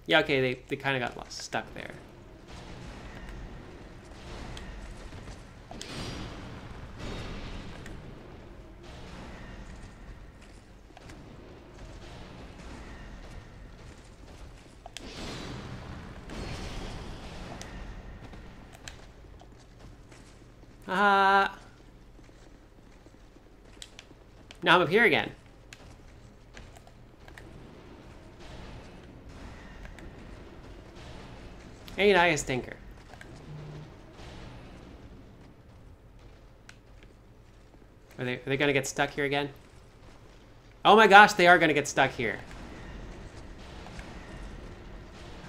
Yeah, okay, they kind of got lost, stuck there. Now I'm up here again. Ain't I a stinker? Are they gonna get stuck here again? Oh my gosh, they are gonna get stuck here.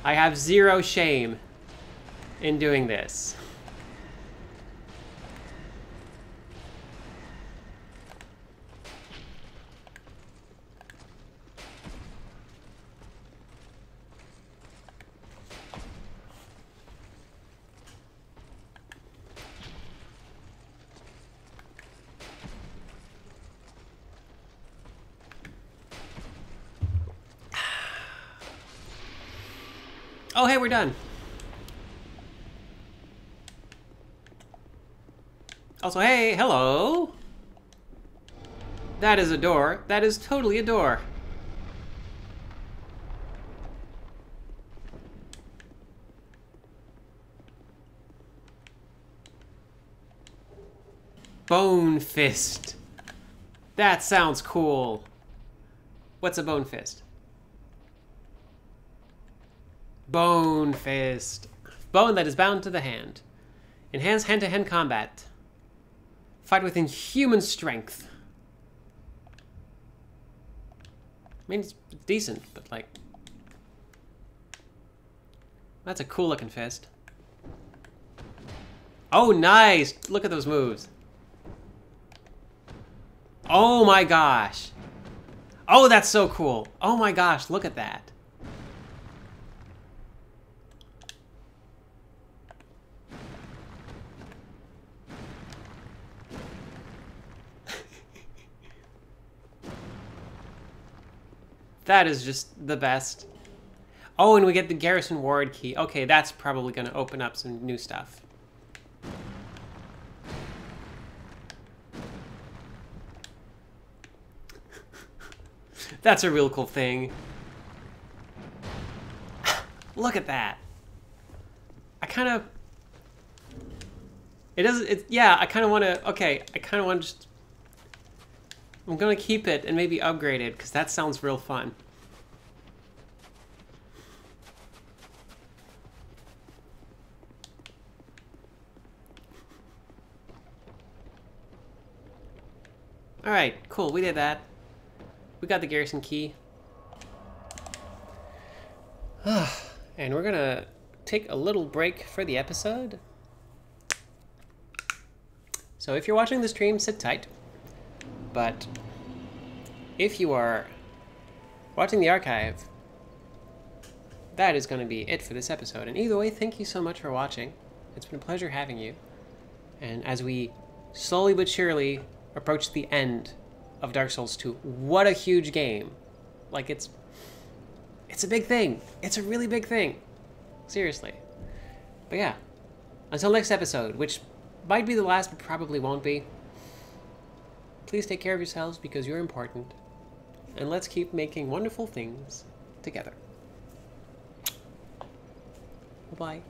I have zero shame in doing this. Oh, hey, we're done. Also, hey, hello. That is a door. That is totally a door. Bone Fist. That sounds cool. What's a bone fist? Bone fist. Bone that is bound to the hand. Enhance hand-to-hand combat. Fight with inhuman strength. I mean, it's decent, but like... That's a cool looking fist. Oh, nice! Look at those moves. Oh my gosh. Oh, that's so cool. Oh my gosh, look at that. That is just the best. Oh, and we get the Garrison Ward key. Okay, that's probably going to open up some new stuff. That's a real cool thing. Look at that. I kind of... It doesn't... yeah, I kind of want to... Okay, I kind of want to just... I'm going to keep it and maybe upgrade it, because that sounds real fun. Alright, cool, we did that. We got the Garrison key. And we're gonna take a little break for the episode. So if you're watching the stream, sit tight. But if you are watching the archive, that is going to be it for this episode. And either way, thank you so much for watching. It's been a pleasure having you. And as we slowly but surely approach the end of Dark Souls 2, what a huge game. Like, it's a big thing. It's a really big thing. Seriously. But yeah, until next episode, which might be the last, but probably won't be. Please take care of yourselves because you're important. And let's keep making wonderful things together. Bye-bye.